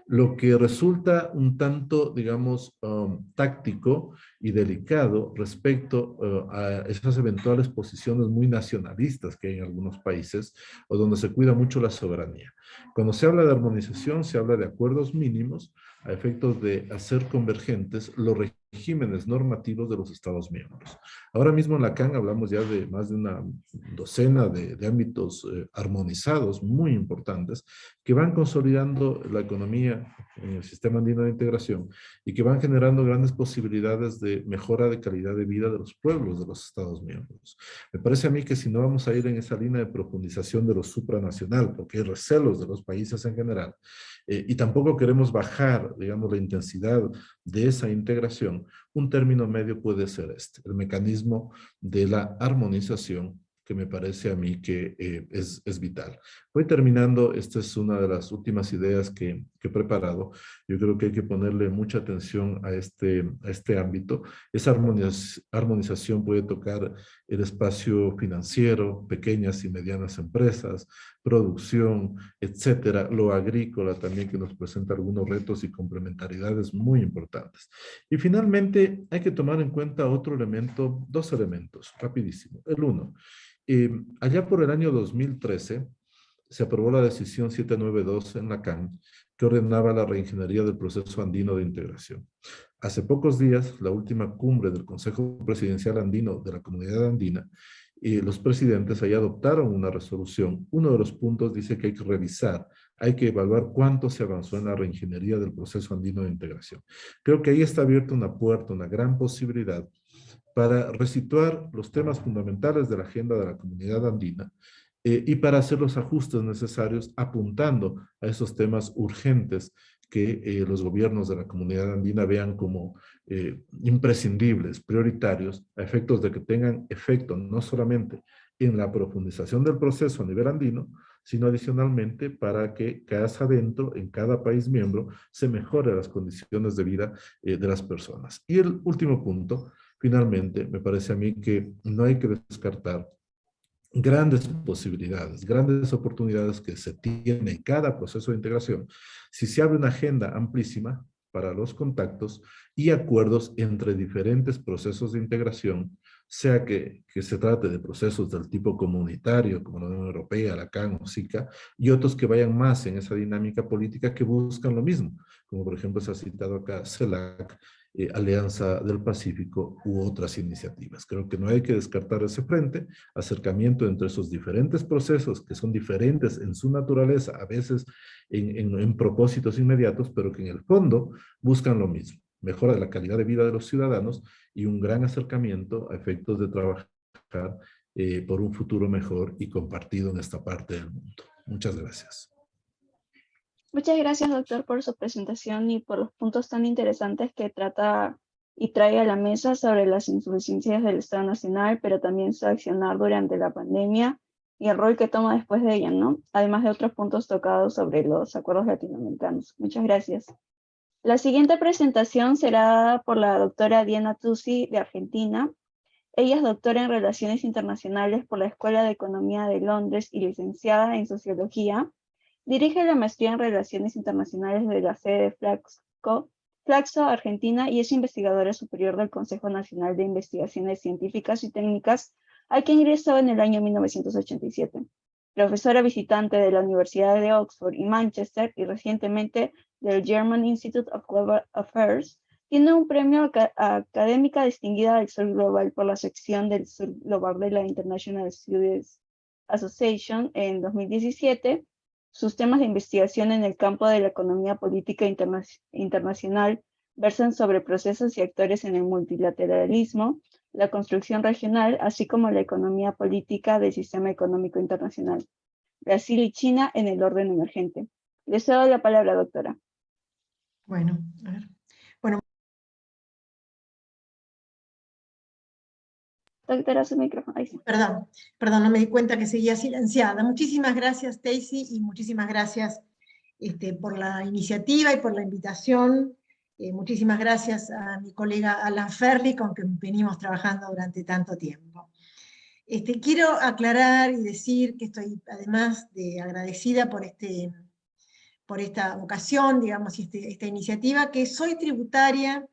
Lo que resulta un tanto, digamos, táctico y delicado respecto a esas eventuales posiciones muy nacionalistas que hay en algunos países o donde se cuida mucho la soberanía. Cuando se habla de armonización, se habla de acuerdos mínimos a efectos de hacer convergentes los regímenes normativos de los Estados miembros. Ahora mismo en la CAN hablamos ya de más de una docena de ámbitos armonizados muy importantes que van consolidando la economía en el sistema andino de integración y que van generando grandes posibilidades de mejora de calidad de vida de los pueblos de los Estados miembros. Me parece a mí que si no vamos a ir en esa línea de profundización de lo supranacional, porque hay recelos de los países en general, y tampoco queremos bajar, digamos, la intensidad de esa integración, un término medio puede ser este, el mecanismo de la armonización, que me parece a mí que es vital. Voy terminando, esta es una de las últimas ideas que he preparado. Yo creo que hay que ponerle mucha atención a este ámbito. Esa armonización puede tocar el espacio financiero, pequeñas y medianas empresas, producción, etcétera, lo agrícola también, que nos presenta algunos retos y complementariedades muy importantes. Y finalmente hay que tomar en cuenta otro elemento, dos elementos, rapidísimo. El uno, allá por el año 2013 se aprobó la decisión 792 en la CAN que ordenaba la reingeniería del proceso andino de integración. Hace pocos días, la última cumbre del Consejo Presidencial Andino de la Comunidad Andina, los presidentes ahí adoptaron una resolución. Uno de los puntos dice que hay que revisar, hay que evaluar cuánto se avanzó en la reingeniería del proceso andino de integración. Creo que ahí está abierta una puerta, una gran posibilidad para resituar los temas fundamentales de la agenda de la comunidad andina y para hacer los ajustes necesarios apuntando a esos temas urgentes que los gobiernos de la comunidad andina vean como imprescindibles, prioritarios, a efectos de que tengan efecto no solamente en la profundización del proceso a nivel andino, sino adicionalmente para que casa adentro, en cada país miembro, se mejore las condiciones de vida de las personas. Y el último punto, finalmente, me parece a mí que no hay que descartar grandes posibilidades, grandes oportunidades que se tienen en cada proceso de integración si se abre una agenda amplísima para los contactos y acuerdos entre diferentes procesos de integración, sea que se trate de procesos del tipo comunitario, como la Unión Europea, la CAN o SICA, y otros que vayan más en esa dinámica política que buscan lo mismo, como por ejemplo se ha citado acá CELAC, Alianza del Pacífico u otras iniciativas. Creo que no hay que descartar ese frente, acercamiento entre esos diferentes procesos que son diferentes en su naturaleza, a veces en propósitos inmediatos, pero que en el fondo buscan lo mismo, mejora de la calidad de vida de los ciudadanos y un gran acercamiento a efectos de trabajar por un futuro mejor y compartido en esta parte del mundo. Muchas gracias. Muchas gracias, doctor, por su presentación y por los puntos tan interesantes que trata y trae a la mesa sobre las insuficiencias del Estado Nacional, pero también su accionar durante la pandemia y el rol que toma después de ella, ¿no? Además de otros puntos tocados sobre los acuerdos latinoamericanos. Muchas gracias. La siguiente presentación será dada por la doctora Diana Tusi, de Argentina. Ella es doctora en Relaciones Internacionales por la Escuela de Economía de Londres y licenciada en Sociología. Dirige la maestría en Relaciones Internacionales de la sede de Flaxo, Argentina, y es investigadora superior del Consejo Nacional de Investigaciones Científicas y Técnicas, al que ingresó en el año 1987. Profesora visitante de la Universidad de Oxford y Manchester y recientemente del German Institute of Global Affairs, tiene un premio académica distinguida del Sur Global por la sección del Sur Global de la International Studies Association en 2017. Sus temas de investigación en el campo de la economía política internacional versan sobre procesos y actores en el multilateralismo, la construcción regional, así como la economía política del sistema económico internacional. Brasil y China en el orden emergente. Le cedo la palabra, doctora. Bueno, a ver. Bueno. Doctora, su micrófono. Ahí sí. Perdón, no me di cuenta que seguía silenciada. Muchísimas gracias, Stacy, y muchísimas gracias por la iniciativa y por la invitación. Muchísimas gracias a mi colega Alan Ferli, con quien venimos trabajando durante tanto tiempo. Quiero aclarar y decir que estoy, además de agradecida por esta ocasión, digamos, y esta iniciativa, que soy tributaria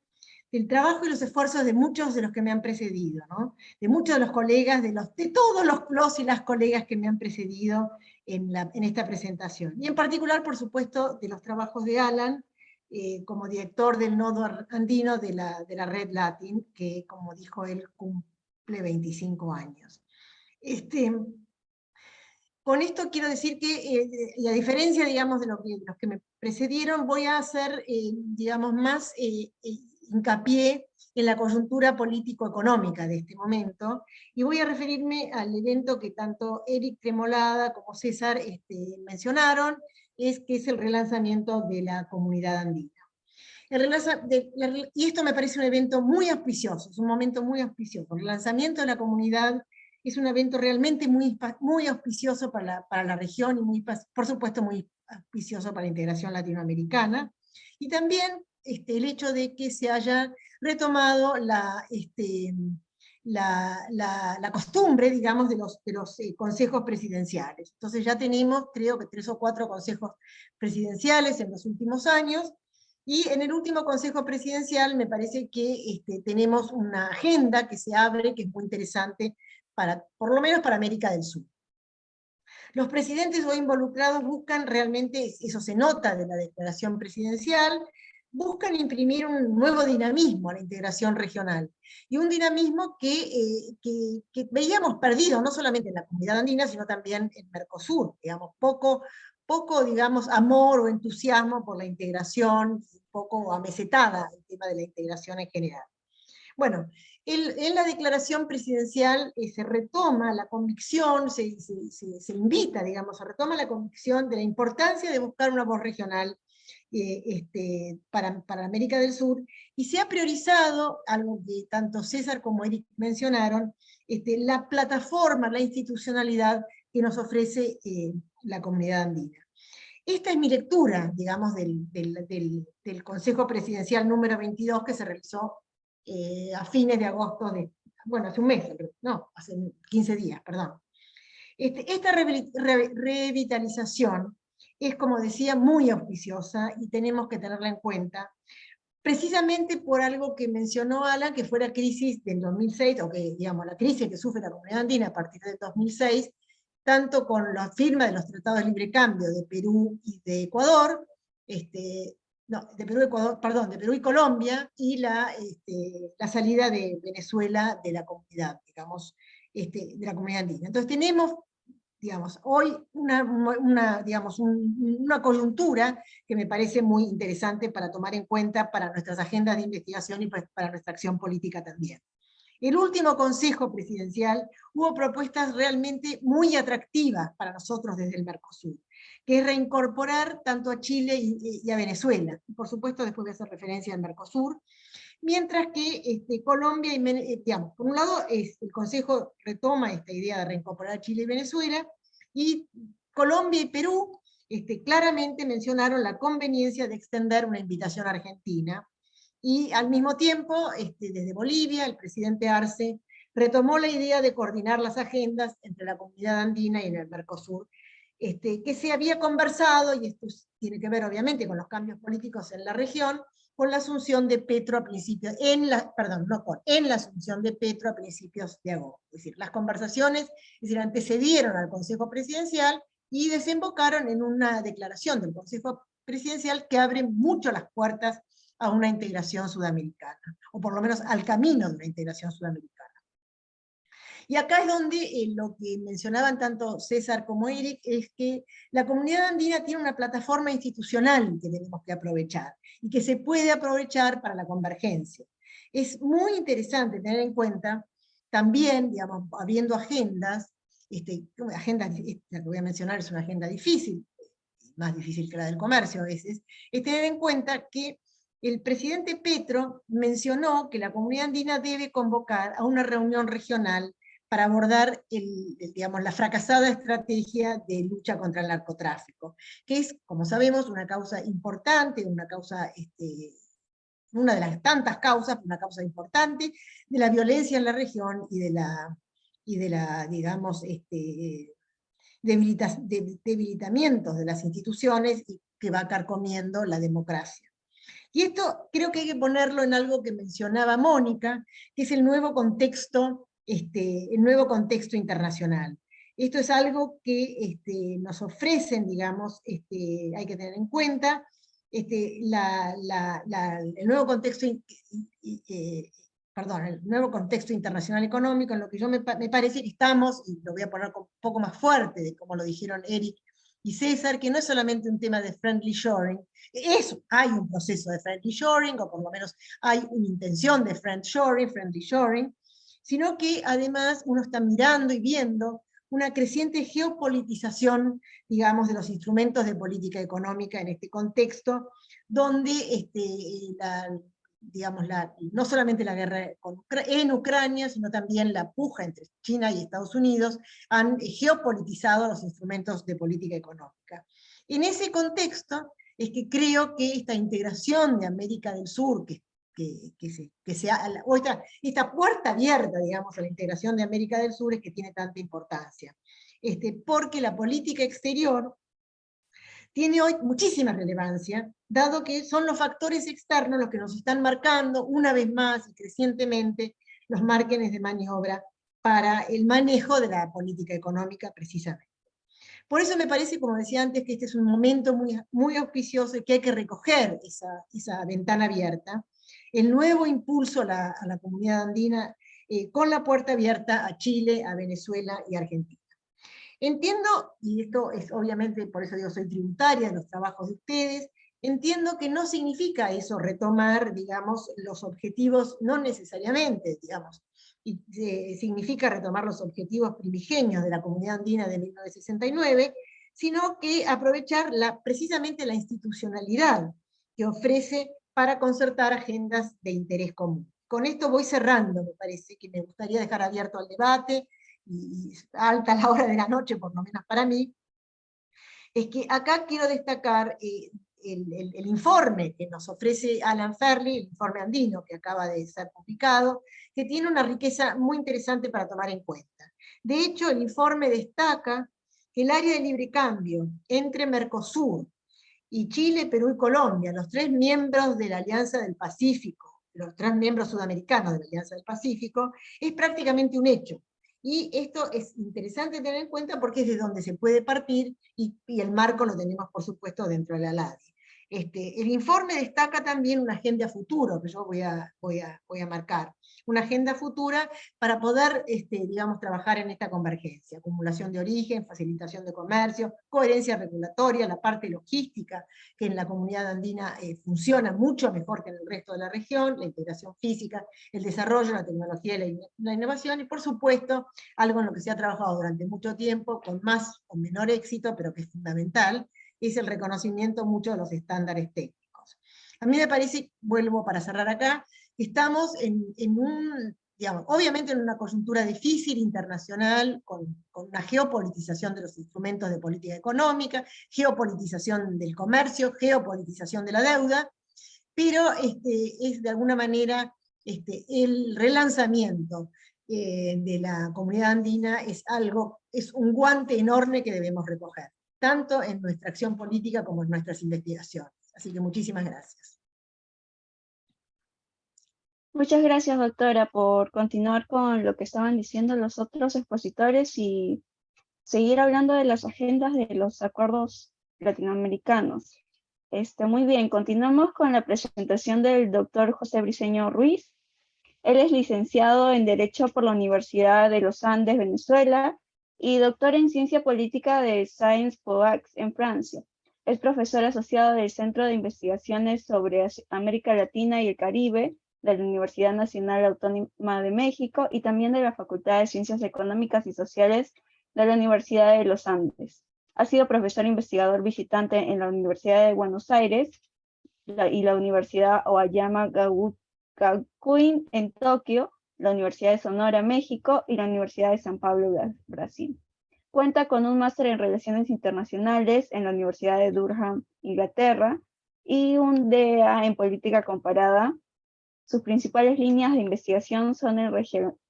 del trabajo y los esfuerzos de muchos de los que me han precedido, ¿no? De muchos de los colegas, de todos los y las colegas que me han precedido en esta presentación. Y en particular, por supuesto, de los trabajos de Alan, como director del nodo andino de la Red Latin, que como dijo él, cumple 25 años. Con esto quiero decir que, y a diferencia, digamos, de los que me precedieron, voy a hacer, digamos, más hincapié en la coyuntura político-económica de este momento, y voy a referirme al evento que tanto Eric Tremolada como César mencionaron, que es el relanzamiento de la Comunidad Andina. Y esto me parece un evento muy auspicioso, es un momento muy auspicioso. El lanzamiento de la comunidad es un evento realmente muy auspicioso para la región y por supuesto muy auspicioso para la integración latinoamericana. Y también el hecho de que se haya retomado la costumbre, digamos, de los consejos presidenciales. Entonces ya tenemos, creo que 3 o 4 consejos presidenciales en los últimos años, y en el último consejo presidencial me parece que tenemos una agenda que se abre, que es muy interesante, por lo menos para América del Sur. Los presidentes hoy involucrados buscan realmente, eso se nota de la declaración presidencial, buscan imprimir un nuevo dinamismo a la integración regional, y un dinamismo que veíamos perdido, no solamente en la Comunidad Andina, sino también en Mercosur, digamos, poco, digamos, amor o entusiasmo por la integración, poco amesetada el tema de la integración en general. Bueno, en la declaración presidencial se retoma la convicción, se invita, digamos, se retoma la convicción de la importancia de buscar una voz regional para América del Sur, y se ha priorizado, algo que tanto César como Eric mencionaron, la plataforma, la institucionalidad que nos ofrece la Comunidad Andina. Esta es mi lectura, digamos, del Consejo Presidencial número 22 que se realizó a fines de agosto bueno, hace un mes, no, hace 15 días, perdón. Esta revitalización es, como decía, muy auspiciosa y tenemos que tenerla en cuenta, precisamente por algo que mencionó Alan, que fue la crisis del 2006, o que, digamos, la crisis que sufre la Comunidad Andina a partir del 2006, tanto con la firma de los tratados de libre cambio de Perú y de Ecuador, de Perú y Colombia, y la salida de Venezuela de la comunidad, digamos, de la Comunidad Andina. Entonces tenemos, digamos, hoy una coyuntura que me parece muy interesante para tomar en cuenta para nuestras agendas de investigación y para nuestra acción política también. El último consejo presidencial hubo propuestas realmente muy atractivas para nosotros desde el Mercosur, que es reincorporar tanto a Chile y a Venezuela. Por supuesto, después voy a hacer referencia al Mercosur, mientras que Colombia, digamos, por un lado, el Consejo retoma esta idea de reincorporar a Chile y Venezuela, y Colombia y Perú claramente mencionaron la conveniencia de extender una invitación a Argentina, y al mismo tiempo, desde Bolivia, el presidente Arce retomó la idea de coordinar las agendas entre la Comunidad Andina y en el Mercosur, que se había conversado, y esto tiene que ver obviamente con los cambios políticos en la región, con la asunción de Petro a principios, en la asunción de Petro a principios de agosto. Es decir, las conversaciones antecedieron al Consejo Presidencial y desembocaron en una declaración del Consejo Presidencial que abre mucho las puertas a una integración sudamericana, o por lo menos al camino de una integración sudamericana. Y acá es donde lo que mencionaban tanto César como Eric, es que la Comunidad Andina tiene una plataforma institucional que tenemos que aprovechar, y que se puede aprovechar para la convergencia. Es muy interesante tener en cuenta también, digamos, habiendo agendas, la que voy a mencionar es una agenda difícil, más difícil que la del comercio a veces, es tener en cuenta que el presidente Petro mencionó que la Comunidad Andina debe convocar a una reunión regional para abordar digamos, la fracasada estrategia de lucha contra el narcotráfico, que es, como sabemos, una causa importante, una de las tantas causas, una causa importante de la violencia en la región y de la digamos, debilitamientos de las instituciones, y que va carcomiendo la democracia. Y esto creo que hay que ponerlo en algo que mencionaba Mónica, que es el nuevo contexto internacional. Esto es algo que nos ofrecen, digamos, hay que tener en cuenta, el nuevo contexto, el nuevo contexto internacional económico, en lo que me parece que estamos, y lo voy a poner un poco más fuerte, de como lo dijeron Eric y César, que no es solamente un tema de friendly shoring, hay un proceso de friendly shoring, o por lo menos hay una intención de friendly shoring, sino que además uno está mirando y viendo una creciente geopolitización, digamos, de los instrumentos de política económica en este contexto, donde no solamente la guerra en Ucrania, sino también la puja entre China y Estados Unidos, han geopolitizado los instrumentos de política económica. En ese contexto es que creo que esta integración de América del Sur, esta puerta abierta, digamos, a la integración de América del Sur, es que tiene tanta importancia. Porque la política exterior tiene hoy muchísima relevancia, dado que son los factores externos los que nos están marcando, una vez más y crecientemente, los márgenes de maniobra para el manejo de la política económica, precisamente. Por eso me parece, como decía antes, que este es un momento muy, muy auspicioso y que hay que recoger esa ventana abierta, el nuevo impulso a la comunidad andina, con la puerta abierta a Chile, a Venezuela y a Argentina. Entiendo, y esto es obviamente, por eso digo, soy tributaria de los trabajos de ustedes, entiendo que no significa eso retomar, digamos, los objetivos, no necesariamente, digamos, significa retomar los objetivos primigenios de la Comunidad Andina de 1969, sino que aprovechar precisamente la institucionalidad que ofrece para concertar agendas de interés común. Con esto voy cerrando, me parece que me gustaría dejar abierto al debate, y alta la hora de la noche, por lo menos para mí, es que acá quiero destacar el informe que nos ofrece Alan Ferley, el informe andino que acaba de ser publicado, que tiene una riqueza muy interesante para tomar en cuenta. De hecho, el informe destaca que el área de libre cambio entre Mercosur y Chile, Perú y Colombia, los 3 miembros de la Alianza del Pacífico, los 3 miembros sudamericanos de la Alianza del Pacífico, es prácticamente un hecho. Y esto es interesante tener en cuenta porque es de donde se puede partir, y el marco lo tenemos, por supuesto, dentro de la LADI. El informe destaca también una agenda futuro, que yo voy a marcar. Una agenda futura para poder, digamos, trabajar en esta convergencia. Acumulación de origen, facilitación de comercio, coherencia regulatoria, la parte logística, que en la comunidad andina funciona mucho mejor que en el resto de la región, la integración física, el desarrollo, la tecnología y la innovación, y por supuesto, algo en lo que se ha trabajado durante mucho tiempo, con más o menor éxito, pero que es fundamental, es el reconocimiento mucho de los estándares técnicos. A mí me parece, vuelvo para cerrar acá, que estamos digamos, obviamente en una coyuntura difícil internacional, con una geopolitización de los instrumentos de política económica, geopolitización del comercio, geopolitización de la deuda, pero es de alguna manera el relanzamiento de la comunidad andina es un guante enorme que debemos recoger, tanto en nuestra acción política como en nuestras investigaciones. Así que muchísimas gracias. Muchas gracias, doctora, por continuar con lo que estaban diciendo los otros expositores y seguir hablando de las agendas de los acuerdos latinoamericanos. Muy bien, continuamos con la presentación del doctor José Briceño Ruiz. Él es licenciado en Derecho por la Universidad de los Andes, Venezuela, y doctor en Ciencia Política de Sciences Po en Francia. Es profesor asociado del Centro de Investigaciones sobre América Latina y el Caribe de la Universidad Nacional Autónoma de México y también de la Facultad de Ciencias Económicas y Sociales de la Universidad de los Andes. Ha sido profesor investigador visitante en la Universidad de Buenos Aires y la Universidad Aoyama Gakuin en Tokio, la Universidad de Sonora, México, y la Universidad de San Pablo, Brasil. Cuenta con un máster en Relaciones Internacionales en la Universidad de Durham, Inglaterra, y un DEA en Política Comparada. Sus principales líneas de investigación son el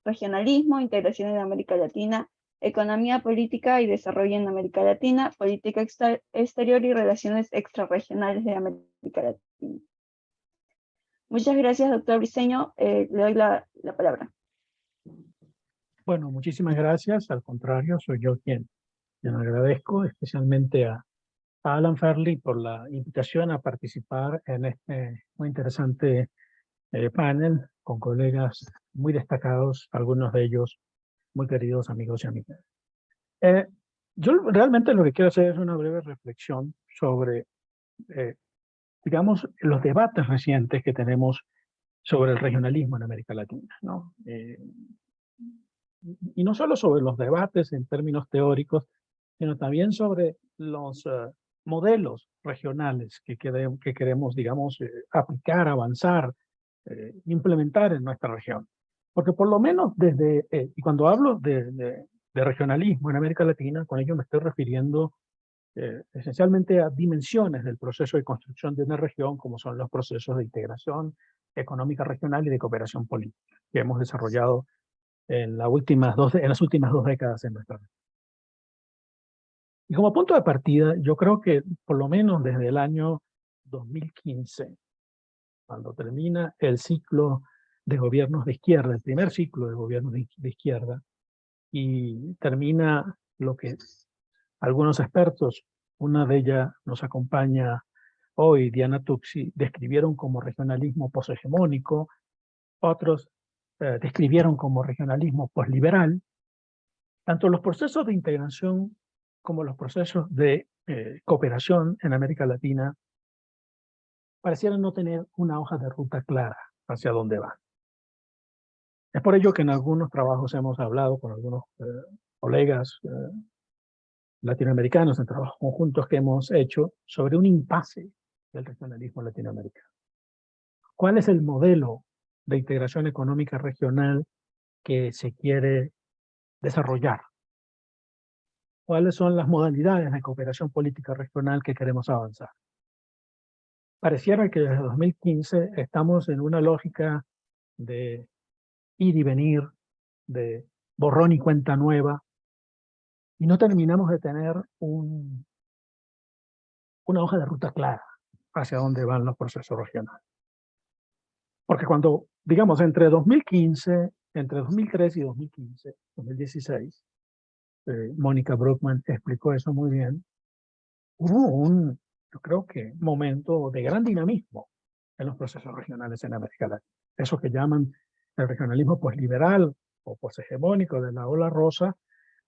regionalismo, integración en América Latina, economía política y desarrollo en América Latina, política exterior y relaciones extrarregionales de América Latina. Muchas gracias, doctor Briceño. Le doy la palabra. Bueno, muchísimas gracias. Al contrario, soy yo quien agradezco, especialmente a a Alan Fairley por la invitación a participar en este muy interesante panel con colegas muy destacados, algunos de ellos muy queridos amigos y amigas. Yo realmente lo que quiero hacer es una breve reflexión sobre, digamos, los debates recientes que tenemos sobre el regionalismo en América Latina, ¿no? Y no solo sobre los debates en términos teóricos, sino también sobre los modelos regionales que queremos, digamos, aplicar, avanzar, implementar en nuestra región. Porque por lo menos desde, y cuando hablo de regionalismo en América Latina, con ello me estoy refiriendo esencialmente a dimensiones del proceso de construcción de una región, como son los procesos de integración económica regional y de cooperación política, que hemos desarrollado en las últimas dos décadas en nuestra región. Y como punto de partida, yo creo que por lo menos desde el año 2015, cuando termina el ciclo de gobiernos de izquierda, el primer ciclo de gobiernos de izquierda, y termina lo que algunos expertos, una de ellas nos acompaña hoy, Diana Tucci, describieron como regionalismo poshegemónico, otros describieron como regionalismo posliberal. Tanto los procesos de integración como los procesos de cooperación en América Latina parecieran no tener una hoja de ruta clara hacia dónde van. Es por ello que en algunos trabajos hemos hablado con algunos colegas latinoamericanos en trabajos conjuntos que hemos hecho sobre un impasse del regionalismo latinoamericano. ¿Cuál es el modelo de integración económica regional que se quiere desarrollar? ¿Cuáles son las modalidades de cooperación política regional que queremos avanzar? Pareciera que desde 2015 estamos en una lógica de ir y venir, de borrón y cuenta nueva, y no terminamos de tener una hoja de ruta clara hacia dónde van los procesos regionales. Porque cuando, digamos, entre 2003 y 2016, Mónica Bruckmann explicó eso muy bien, hubo yo creo que momento de gran dinamismo en los procesos regionales en América Latina. Eso que llaman el regionalismo posliberal o poshegemónico de la ola rosa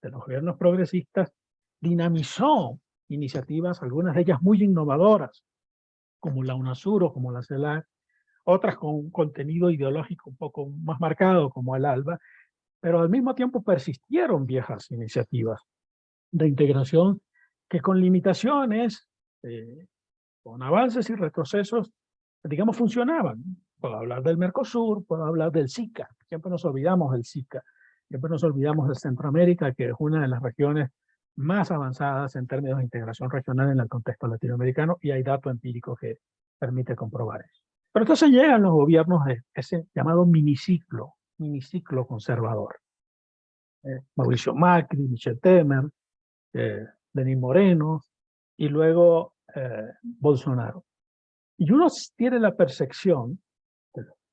de los gobiernos progresistas, dinamizó iniciativas, algunas de ellas muy innovadoras, como la UNASUR o como la CELAC, otras con un contenido ideológico un poco más marcado, como el ALBA, pero al mismo tiempo persistieron viejas iniciativas de integración que con limitaciones, con avances y retrocesos, digamos, funcionaban. Puedo hablar del Mercosur, puedo hablar del SICA, siempre nos olvidamos del SICA, siempre nos olvidamos de Centroamérica, que es una de las regiones más avanzadas en términos de integración regional en el contexto latinoamericano, y hay dato empírico que permite comprobar eso. Pero entonces llegan los gobiernos de ese llamado miniciclo conservador. Mauricio Macri, Michel Temer, Lenín Moreno, y luego Bolsonaro. Y uno tiene la percepción,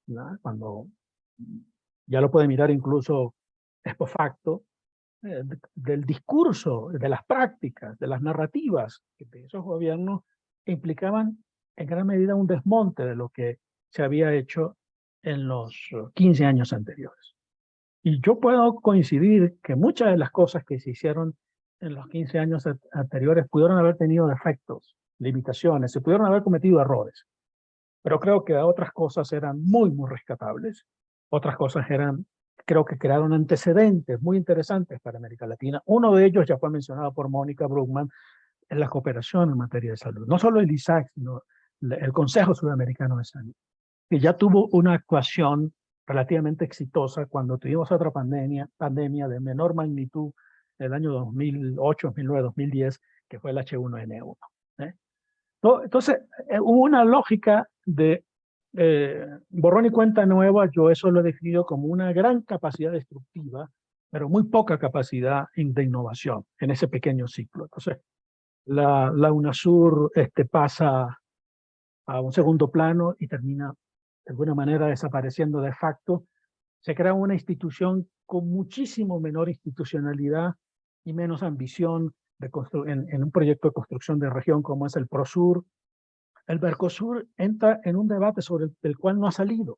¿no?, cuando ya lo puede mirar incluso ex facto, del discurso, de las prácticas, de las narrativas de esos gobiernos que implicaban en gran medida un desmonte de lo que se había hecho en los 15 años anteriores. Y yo puedo coincidir que muchas de las cosas que se hicieron en los 15 años anteriores pudieron haber tenido defectos, limitaciones, se pudieron haber cometido errores. Pero creo que otras cosas eran muy rescatables. Otras cosas creo que crearon antecedentes muy interesantes para América Latina. Uno de ellos ya fue mencionado por Mónica Bruckmann, es la cooperación en materia de salud. No solo el ISAC, sino el Consejo Sudamericano de Salud, que ya tuvo una actuación relativamente exitosa cuando tuvimos otra pandemia de menor magnitud el año 2008, 2009, 2010, que fue el H1N1. Entonces, hubo una lógica de borrón y cuenta nueva. Yo eso lo he definido como una gran capacidad destructiva, pero muy poca capacidad de innovación en ese pequeño ciclo. Entonces, la UNASUR pasa a un segundo plano y termina de alguna manera desapareciendo de facto. Se crea una institución con muchísimo menor institucionalidad y menos ambición en un proyecto de construcción de región como es el Prosur. El Mercosur entra en un debate sobre el cual no ha salido,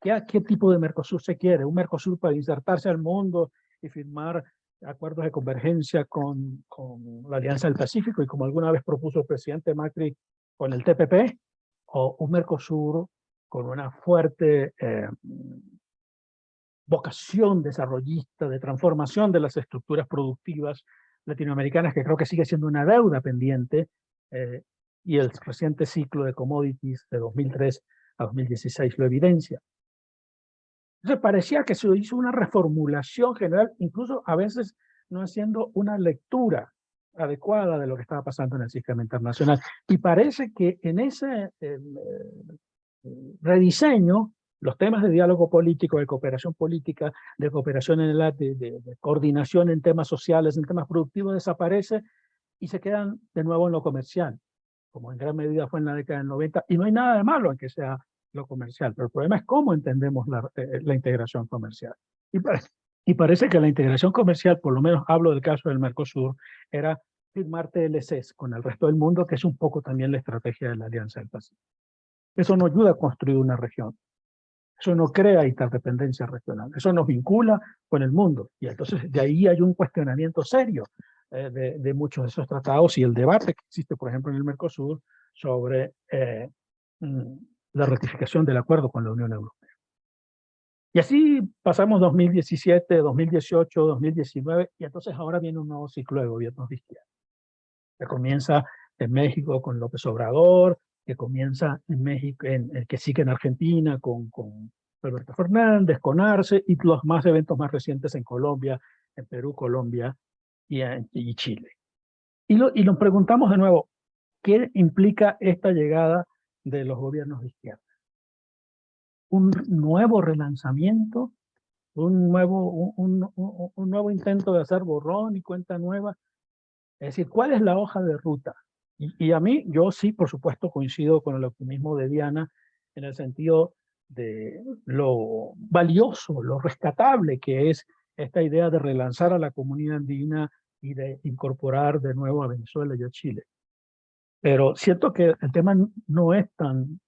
¿Qué tipo de Mercosur se quiere? ¿Un Mercosur para insertarse al mundo y firmar acuerdos de convergencia con la Alianza del Pacífico y como alguna vez propuso el presidente Macri con el TPP? ¿O un Mercosur con una fuerte vocación desarrollista, de transformación de las estructuras productivas latinoamericanas, que creo que sigue siendo una deuda pendiente, y el reciente ciclo de commodities de 2003 a 2016 lo evidencia? Entonces parecía que se hizo una reformulación general, incluso a veces no haciendo una lectura adecuada de lo que estaba pasando en el sistema internacional. Y parece que en ese rediseño, los temas de diálogo político, de cooperación política, de cooperación en el arte, de coordinación en temas sociales, en temas productivos, desaparece y se quedan de nuevo en lo comercial, como en gran medida fue en la década del 90, y no hay nada de malo en que sea lo comercial, pero el problema es cómo entendemos la integración comercial. Y parece que la integración comercial, por lo menos hablo del caso del Mercosur, era firmar TLCs con el resto del mundo, que es un poco también la estrategia de la Alianza del Pacífico. Eso no ayuda a construir una región. Eso no crea interdependencia regional. Eso nos vincula con el mundo. Y entonces de ahí hay un cuestionamiento serio de muchos de esos tratados y el debate que existe, por ejemplo, en el Mercosur sobre la ratificación del acuerdo con la Unión Europea. Y así pasamos 2017, 2018, 2019, y entonces ahora viene un nuevo ciclo de gobiernos de izquierda, que comienza en México con López Obrador, que comienza en México, que sigue en Argentina con Alberto Fernández, con Arce, y los eventos más recientes en Colombia, en Perú, Colombia y Chile. Y nos preguntamos de nuevo, ¿qué implica esta llegada de los gobiernos de izquierda? ¿Un nuevo relanzamiento? ¿Un nuevo intento de hacer borrón y cuenta nueva? Es decir, ¿cuál es la hoja de ruta? Y a mí, yo sí, por supuesto, coincido con el optimismo de Diana en el sentido de lo valioso, lo rescatable que es esta idea de relanzar a la comunidad andina y de incorporar de nuevo a Venezuela y a Chile. Pero siento que el tema no es tan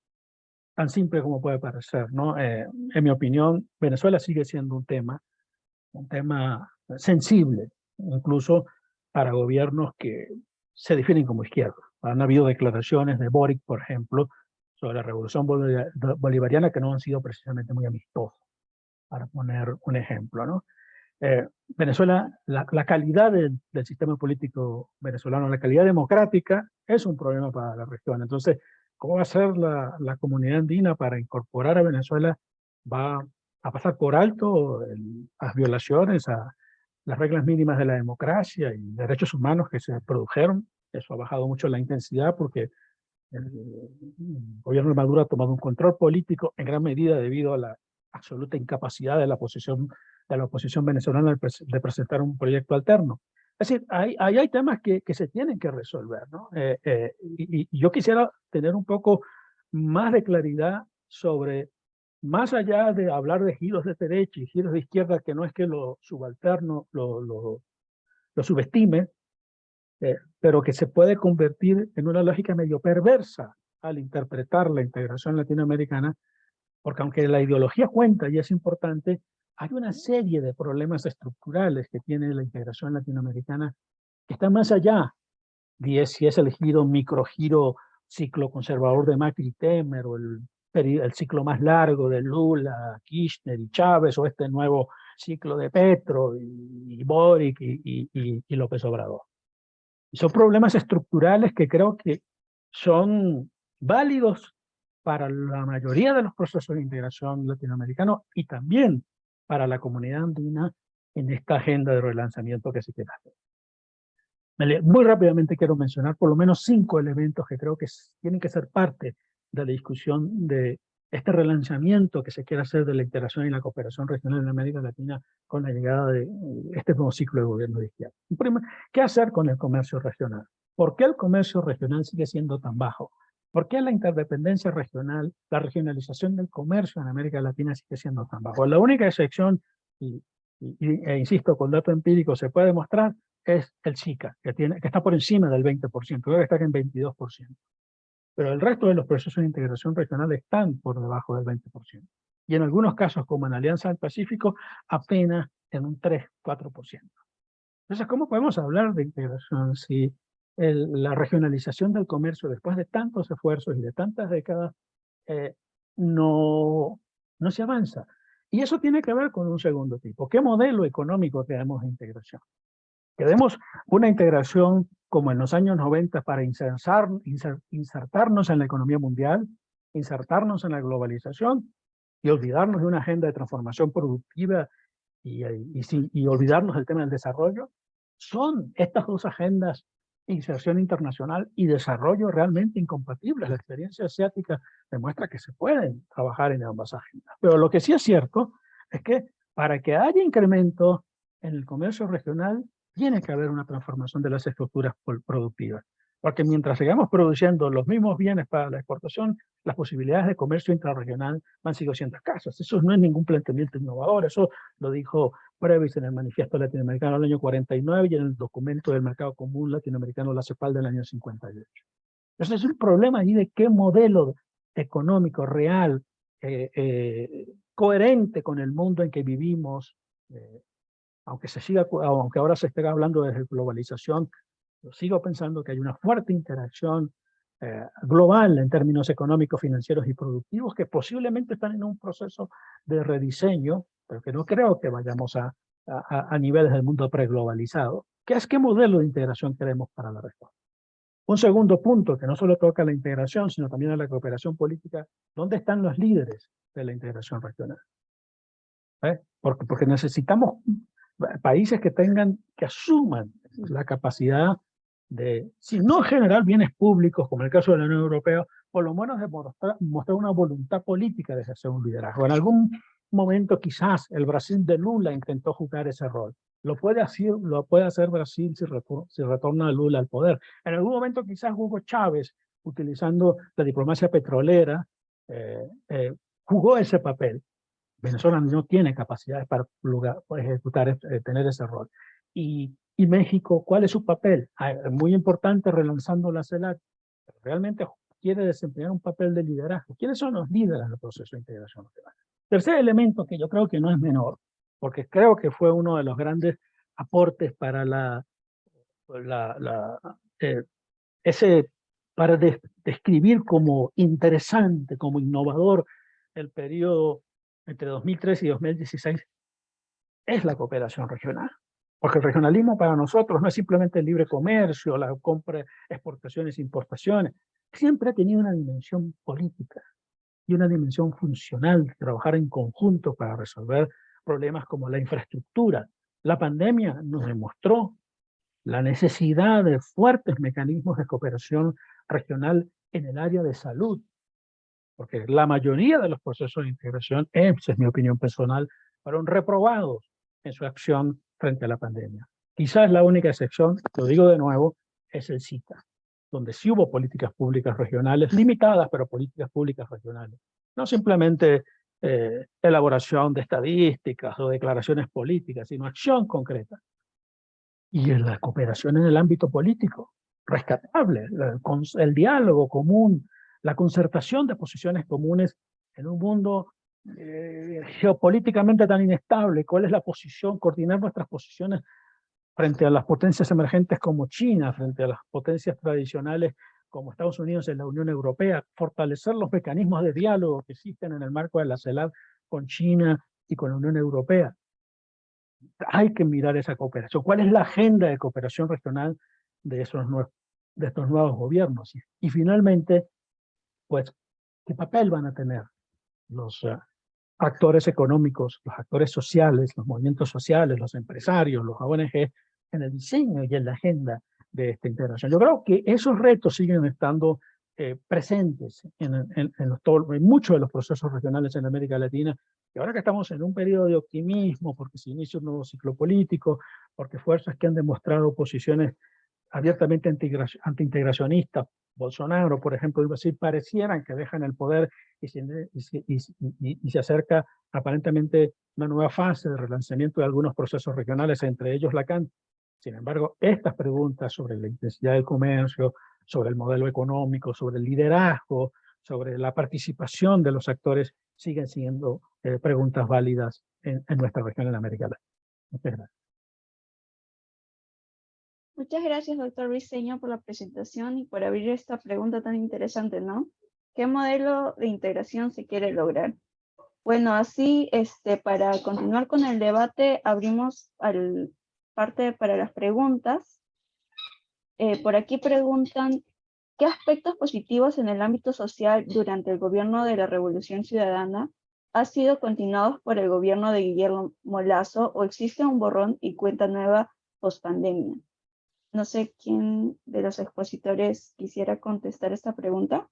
simple como puede parecer, ¿no? En mi opinión, Venezuela sigue siendo un tema sensible, incluso para gobiernos que se definen como izquierda. Han habido declaraciones de Boric, por ejemplo, sobre la revolución bolivariana que no han sido precisamente muy amistosas, para poner un ejemplo, ¿no? Venezuela, la calidad del sistema político venezolano, la calidad democrática, es un problema para la región. Entonces, ¿cómo va a ser la comunidad andina para incorporar a Venezuela? ¿Va a pasar por alto las violaciones a las reglas mínimas de la democracia y derechos humanos que se produjeron? Eso ha bajado mucho la intensidad porque el gobierno de Maduro ha tomado un control político en gran medida debido a la absoluta incapacidad de la oposición venezolana de presentar un proyecto alterno. Es decir, hay temas que se tienen que resolver, ¿no? Y yo quisiera tener un poco más de claridad sobre, más allá de hablar de giros de derecha y giros de izquierda, que no es que lo subalterno lo subestime, pero que se puede convertir en una lógica medio perversa al interpretar la integración latinoamericana, porque aunque la ideología cuenta y es importante, hay una serie de problemas estructurales que tiene la integración latinoamericana que están más allá de si es el microgiro ciclo conservador de Macri y Temer, o el ciclo más largo de Lula, Kirchner y Chávez, o este nuevo ciclo de Petro y Boric y López Obrador. Son problemas estructurales que creo que son válidos para la mayoría de los procesos de integración latinoamericano y también para la comunidad andina en esta agenda de relanzamiento que se quiere hacer. Muy rápidamente quiero mencionar por lo menos 5 elementos que creo que tienen que ser parte de la discusión de este relanzamiento que se quiere hacer de la integración y la cooperación regional en América Latina con la llegada de este nuevo ciclo de gobierno de izquierda. Primero, ¿qué hacer con el comercio regional? ¿Por qué el comercio regional sigue siendo tan bajo? ¿Por qué la interdependencia regional, la regionalización del comercio en América Latina sigue siendo tan bajo? La única excepción, y e insisto, con dato empírico se puede demostrar, es el SICA, que está por encima del 20%, debe estar en 22%. Pero el resto de los procesos de integración regional están por debajo del 20%. Y en algunos casos, como en Alianza del Pacífico, apenas en un 3-4%. Entonces, ¿cómo podemos hablar de integración si la regionalización del comercio, después de tantos esfuerzos y de tantas décadas, no se avanza? Y eso tiene que ver con un segundo tipo. ¿Qué modelo económico queremos de integración? Queremos una integración como en los años 90 para insertarnos en la economía mundial, insertarnos en la globalización y olvidarnos de una agenda de transformación productiva y olvidarnos del tema del desarrollo. ¿Son estas dos agendas, inserción internacional y desarrollo, realmente incompatibles? La experiencia asiática demuestra que se pueden trabajar en ambas agendas. Pero lo que sí es cierto es que para que haya incremento en el comercio regional, tiene que haber una transformación de las estructuras productivas. Porque mientras sigamos produciendo los mismos bienes para la exportación, las posibilidades de comercio intrarregional van siendo escasas. Eso no es ningún planteamiento innovador, eso lo dijo Previs en el Manifiesto Latinoamericano del año 49 y en el documento del Mercado Común Latinoamericano, la CEPAL, del año 58. Entonces es un problema ahí de qué modelo económico real, coherente con el mundo en que vivimos, aunque ahora se esté hablando de globalización, yo sigo pensando que hay una fuerte interacción global en términos económicos, financieros y productivos que posiblemente están en un proceso de rediseño, pero que no creo que vayamos a niveles del mundo preglobalizado. ¿Qué modelo de integración queremos para la región? Un segundo punto que no solo toca la integración, sino también a la cooperación política. ¿Dónde están los líderes de la integración regional? Porque necesitamos países que asuman la capacidad de, si no generar bienes públicos, como en el caso de la Unión Europea, por lo menos de mostrar una voluntad política de ejercer un liderazgo. En algún momento quizás el Brasil de Lula intentó jugar ese rol. Lo puede hacer Brasil si retorna a Lula al poder. En algún momento quizás Hugo Chávez, utilizando la diplomacia petrolera, jugó ese papel. Venezuela no tiene capacidades para ejecutar, tener ese rol. Y México, ¿cuál es su papel? Muy importante, relanzando la CELAC. Realmente quiere desempeñar un papel de liderazgo. ¿Quiénes son los líderes del proceso de integración regional? Tercer elemento que yo creo que no es menor, porque creo que fue uno de los grandes aportes para para describir como interesante, como innovador el periodo entre 2003 y 2016, es la cooperación regional. Porque el regionalismo para nosotros no es simplemente el libre comercio, la compra, exportaciones, importaciones. Siempre ha tenido una dimensión política y una dimensión funcional, de trabajar en conjunto para resolver problemas como la infraestructura. La pandemia nos demostró la necesidad de fuertes mecanismos de cooperación regional en el área de salud, porque la mayoría de los procesos de integración, esa es mi opinión personal, fueron reprobados en su acción frente a la pandemia. Quizás la única excepción, lo digo de nuevo, es el SICA, donde sí hubo políticas públicas regionales, limitadas, pero políticas públicas regionales. No simplemente elaboración de estadísticas o declaraciones políticas, sino acción concreta. Y en la cooperación en el ámbito político, rescatable, el diálogo común, la concertación de posiciones comunes en un mundo geopolíticamente tan inestable. ¿Cuál es la posición? Coordinar nuestras posiciones frente a las potencias emergentes como China, frente a las potencias tradicionales como Estados Unidos en la Unión Europea, fortalecer los mecanismos de diálogo que existen en el marco de la CELAC con China y con la Unión Europea. Hay que mirar esa cooperación. ¿Cuál es la agenda de cooperación regional de estos nuevos gobiernos? Y finalmente, pues, ¿qué papel van a tener los actores económicos, los actores sociales, los movimientos sociales, los empresarios, los ONG en el diseño y en la agenda de esta integración? Yo creo que esos retos siguen estando presentes en muchos de los procesos regionales en América Latina, y ahora que estamos en un periodo de optimismo, porque se inicia un nuevo ciclo político, porque fuerzas que han demostrado posiciones abiertamente antiintegracionistas, Bolsonaro, por ejemplo, en Brasil, parecieran que dejan el poder y se acerca aparentemente una nueva fase de relanzamiento de algunos procesos regionales, entre ellos Lacan. Sin embargo, estas preguntas sobre la intensidad del comercio, sobre el modelo económico, sobre el liderazgo, sobre la participación de los actores, siguen siendo preguntas válidas en nuestra región en América Latina. Muchas gracias. Muchas gracias, doctor Briceño, por la presentación y por abrir esta pregunta tan interesante, ¿no? ¿Qué modelo de integración se quiere lograr? Bueno, así, para continuar con el debate, abrimos parte para las preguntas. Por aquí preguntan, ¿qué aspectos positivos en el ámbito social durante el gobierno de la Revolución Ciudadana han sido continuados por el gobierno de Guillermo Lasso o existe un borrón y cuenta nueva post-pandemia? No sé quién de los expositores quisiera contestar esta pregunta.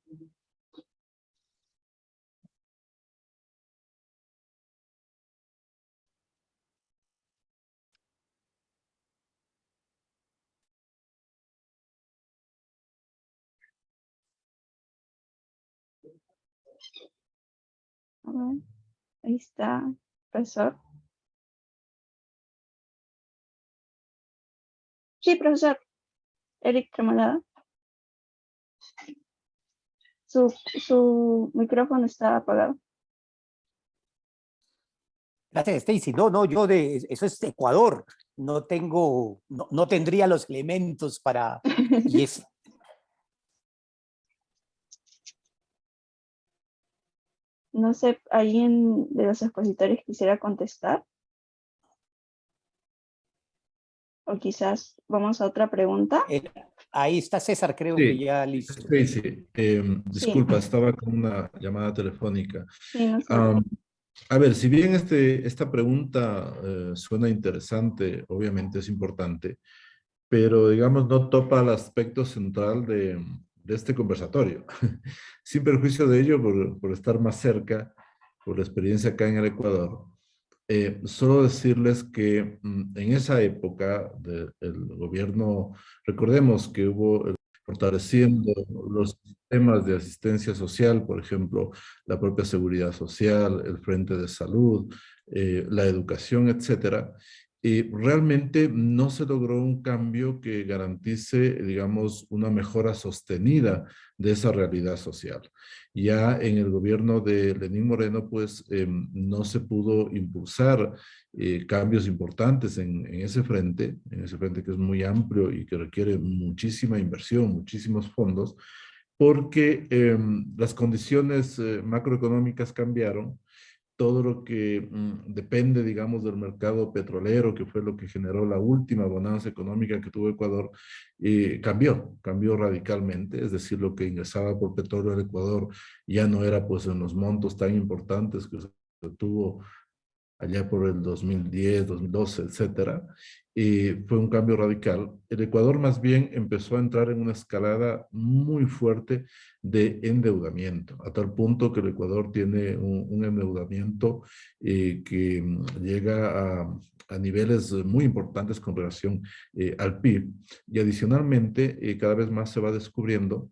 A ver, ahí está, profesor. Sí, profesor. Eric Tremolada. Su micrófono está apagado. Gracias, Stacy. No, eso es Ecuador. No tendría los elementos para... Y es, No sé, ¿alguien de los expositores quisiera contestar? O quizás vamos a otra pregunta. ahí está César, creo que ya listo. Sí. Disculpa, estaba con una llamada telefónica. Sí, no sé. A ver, si bien esta pregunta suena interesante, obviamente es importante, pero digamos no topa el aspecto central de este conversatorio. Sin perjuicio de ello, por estar más cerca, por la experiencia acá en el Ecuador, solo decirles que en esa época del gobierno, recordemos que hubo fortaleciendo los sistemas de asistencia social, por ejemplo, la propia seguridad social, el frente de salud, la educación, etcétera. Y realmente no se logró un cambio que garantice, digamos, una mejora sostenida de esa realidad social. Ya en el gobierno de Lenín Moreno, pues no se pudo impulsar cambios importantes en ese frente que es muy amplio y que requiere muchísima inversión, muchísimos fondos, porque las condiciones macroeconómicas cambiaron. Todo lo que depende, digamos, del mercado petrolero, que fue lo que generó la última bonanza económica que tuvo Ecuador, cambió radicalmente. Es decir, lo que ingresaba por petróleo al Ecuador ya no era pues en los montos tan importantes que se tuvo allá por el 2010, 2012, etcétera, y fue un cambio radical. El Ecuador más bien empezó a entrar en una escalada muy fuerte de endeudamiento, a tal punto que el Ecuador tiene un endeudamiento que llega a niveles muy importantes con relación al PIB, y adicionalmente cada vez más se va descubriendo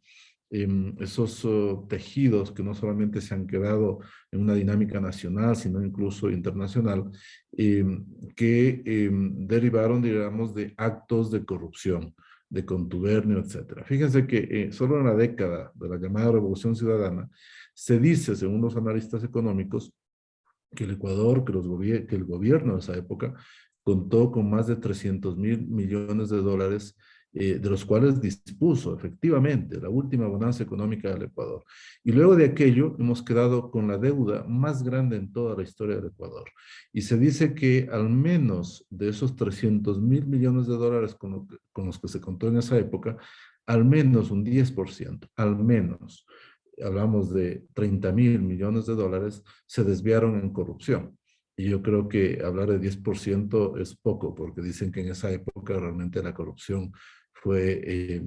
esos tejidos que no solamente se han quedado en una dinámica nacional, sino incluso internacional, que derivaron, digamos, de actos de corrupción, de contubernio, etc. Fíjense que solo en la década de la llamada Revolución Ciudadana, se dice, según los analistas económicos, que el Ecuador, que el gobierno de esa época, contó con más de 300.000 millones de dólares de los cuales dispuso efectivamente la última bonanza económica del Ecuador. Y luego de aquello hemos quedado con la deuda más grande en toda la historia del Ecuador. Y se dice que al menos de esos 300.000 millones de dólares con los que se contó en esa época, al menos un 10%, al menos, hablamos de 30.000 millones de dólares, se desviaron en corrupción. Y yo creo que hablar de 10% es poco, porque dicen que en esa época realmente la corrupción fue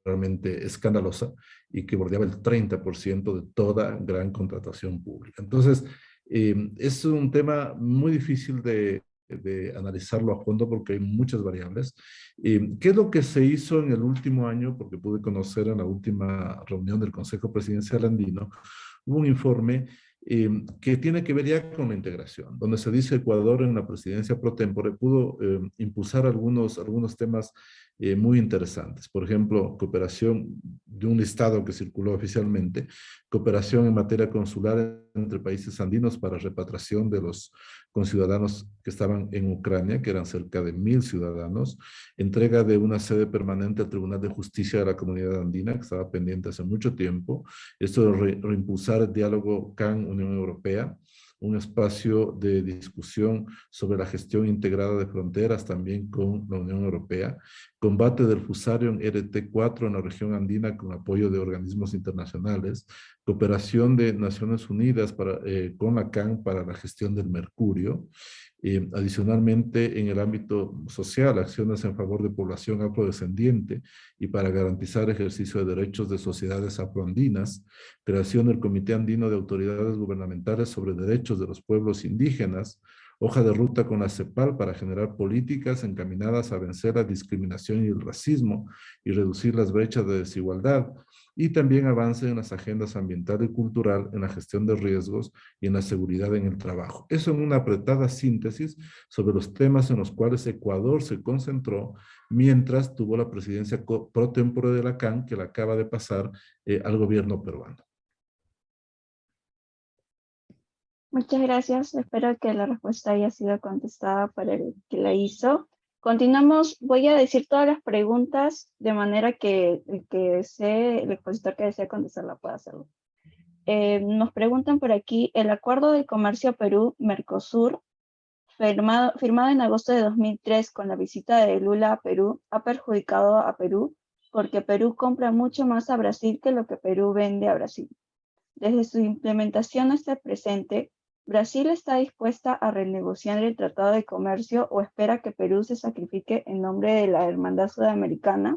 realmente escandalosa y que bordeaba el 30% de toda gran contratación pública. Entonces, es un tema muy difícil de de analizarlo a fondo porque hay muchas variables. ¿Qué es lo que se hizo en el último año? Porque pude conocer en la última reunión del Consejo Presidencial Andino, hubo un informe que tiene que ver ya con la integración, donde se dice Ecuador en la presidencia pro tempore pudo impulsar algunos temas muy interesantes. Por ejemplo, cooperación de un listado que circuló oficialmente, cooperación en materia consular entre países andinos para repatriación de los conciudadanos que estaban en Ucrania, que eran cerca de 1000 ciudadanos, entrega de una sede permanente al Tribunal de Justicia de la Comunidad Andina, que estaba pendiente hace mucho tiempo, esto de reimpulsar el diálogo CAN-Unión Europea, un espacio de discusión sobre la gestión integrada de fronteras también con la Unión Europea, combate del fusarium RT4 en la región andina con apoyo de organismos internacionales, cooperación de Naciones Unidas con la CAN para la gestión del mercurio. Adicionalmente, en el ámbito social, acciones en favor de población afrodescendiente y para garantizar ejercicio de derechos de sociedades afroandinas, creación del Comité Andino de Autoridades Gubernamentales sobre Derechos de los Pueblos Indígenas, hoja de ruta con la CEPAL para generar políticas encaminadas a vencer la discriminación y el racismo y reducir las brechas de desigualdad, y también avance en las agendas ambiental y cultural, en la gestión de riesgos y en la seguridad en el trabajo. Eso en una apretada síntesis sobre los temas en los cuales Ecuador se concentró mientras tuvo la presidencia pro tempore de la CAN, que la acaba de pasar al gobierno peruano. Muchas gracias. Espero que la respuesta haya sido contestada para el que la hizo. Continuamos. Voy a decir todas las preguntas de manera que el expositor que desea contestarla pueda hacerlo. Nos preguntan por aquí, el Acuerdo de Comercio Perú-Mercosur, firmado en agosto de 2003 con la visita de Lula a Perú, ha perjudicado a Perú porque Perú compra mucho más a Brasil que lo que Perú vende a Brasil. Desde su implementación hasta el presente, ¿Brasil está dispuesta a renegociar el Tratado de Comercio o espera que Perú se sacrifique en nombre de la Hermandad Sudamericana?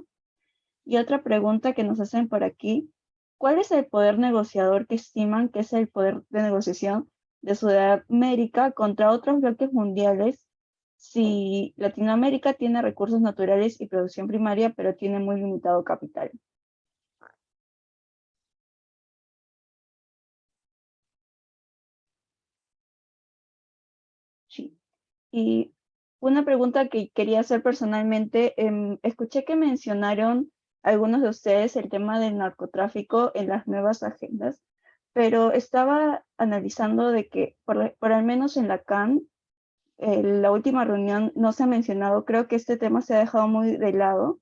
Y otra pregunta que nos hacen por aquí, ¿cuál es el poder negociador que estiman que es el poder de negociación de Sudamérica contra otros bloques mundiales si Latinoamérica tiene recursos naturales y producción primaria, pero tiene muy limitado capital? Sí. Y una pregunta que quería hacer personalmente, escuché que mencionaron algunos de ustedes el tema del narcotráfico en las nuevas agendas, pero estaba analizando de que por al menos en la CAN, la última reunión no se ha mencionado, creo que este tema se ha dejado muy de lado.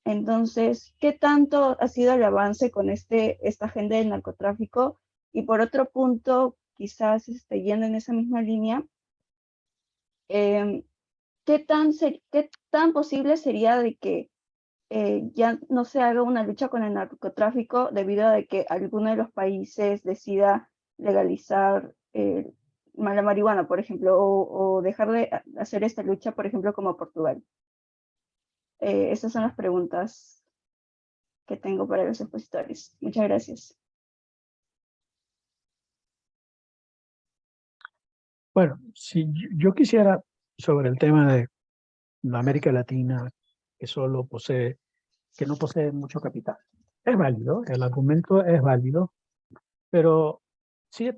Entonces, ¿qué tanto ha sido el avance con esta agenda del narcotráfico? Y por otro punto, quizás yendo en esa misma línea, ¿qué tan posible sería de que ya no se haga una lucha con el narcotráfico debido a que alguno de los países decida legalizar la marihuana, por ejemplo, o dejar de hacer esta lucha, por ejemplo, como Portugal? Esas son las preguntas que tengo para los expositores. Muchas gracias. Bueno, si yo quisiera, sobre el tema de la América Latina, que no posee mucho capital. Es válido, el argumento es válido, pero sí,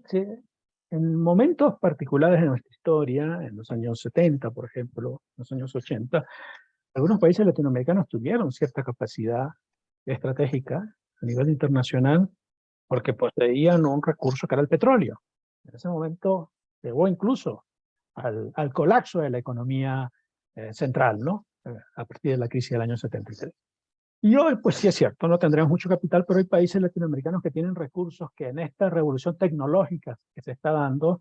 en momentos particulares de nuestra historia, en los años 70, por ejemplo, en los años 80, algunos países latinoamericanos tuvieron cierta capacidad estratégica a nivel internacional porque poseían un recurso que era el petróleo. En ese momento llegó incluso al colapso de la economía central, ¿no? A partir de la crisis del año 73. Y hoy, pues sí es cierto, no tendremos mucho capital, pero hay países latinoamericanos que tienen recursos que en esta revolución tecnológica que se está dando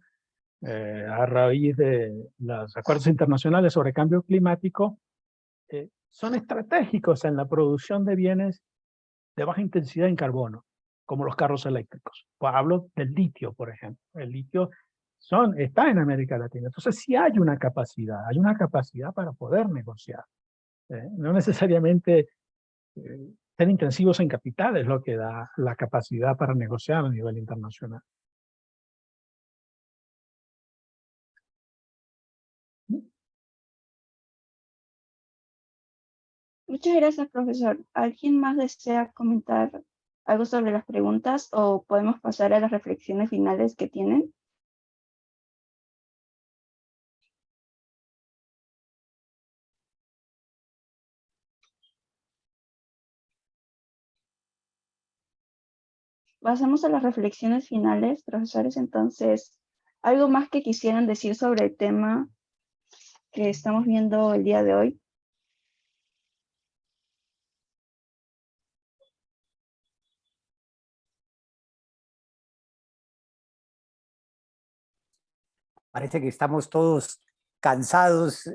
a raíz de los acuerdos internacionales sobre cambio climático, son estratégicos en la producción de bienes de baja intensidad en carbono, como los carros eléctricos. Pues hablo del litio, por ejemplo. El litio está en América Latina. Entonces sí hay una capacidad para poder negociar. No necesariamente ser intensivos en capital es lo que da la capacidad para negociar a nivel internacional. Muchas gracias, profesor. ¿Alguien más desea comentar algo sobre las preguntas o podemos pasar a las reflexiones finales que tienen? Pasamos a las reflexiones finales, profesores. Entonces, ¿algo más que quisieran decir sobre el tema que estamos viendo el día de hoy? Parece que estamos todos cansados,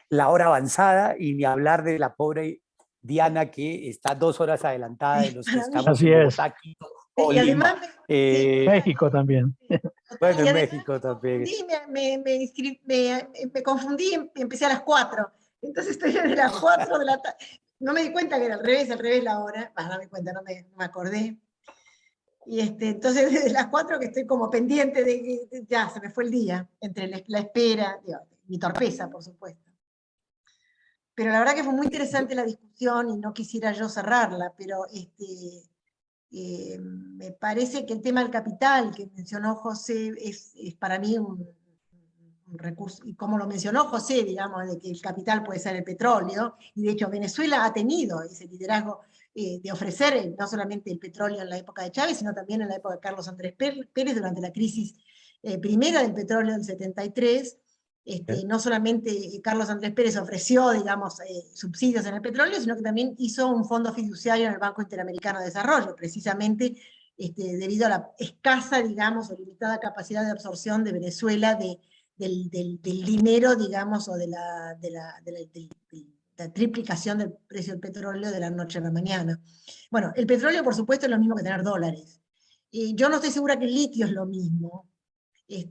la hora avanzada, y ni hablar de la pobre Diana, que está 2 horas adelantada de los que estamos Así en es. Bogotá, Quito o Y además, Lima. México también. Bueno, y en además México también. me confundí y empecé a las 4. Entonces estoy desde las 4 de la tarde. No me di cuenta que era al revés la hora. No me di cuenta, no me acordé. Y entonces desde las 4 que estoy como pendiente de que ya se me fue el día, entre la espera, digo, mi torpeza, por supuesto. Pero la verdad que fue muy interesante la discusión y no quisiera yo cerrarla, pero me parece que el tema del capital que mencionó José es para mí un recurso, y como lo mencionó José, digamos, de que el capital puede ser el petróleo, y de hecho Venezuela ha tenido ese liderazgo de ofrecer no solamente el petróleo en la época de Chávez, sino también en la época de Carlos Andrés Pérez, durante la crisis primera del petróleo del 73, no solamente Carlos Andrés Pérez ofreció, digamos, subsidios en el petróleo, sino que también hizo un fondo fiduciario en el Banco Interamericano de Desarrollo, precisamente debido a la escasa, digamos, o limitada capacidad de absorción de Venezuela del dinero, digamos, o de la triplicación del precio del petróleo de la noche a la mañana. Bueno, el petróleo, por supuesto, es lo mismo que tener dólares. Yo no estoy segura que el litio es lo mismo. Y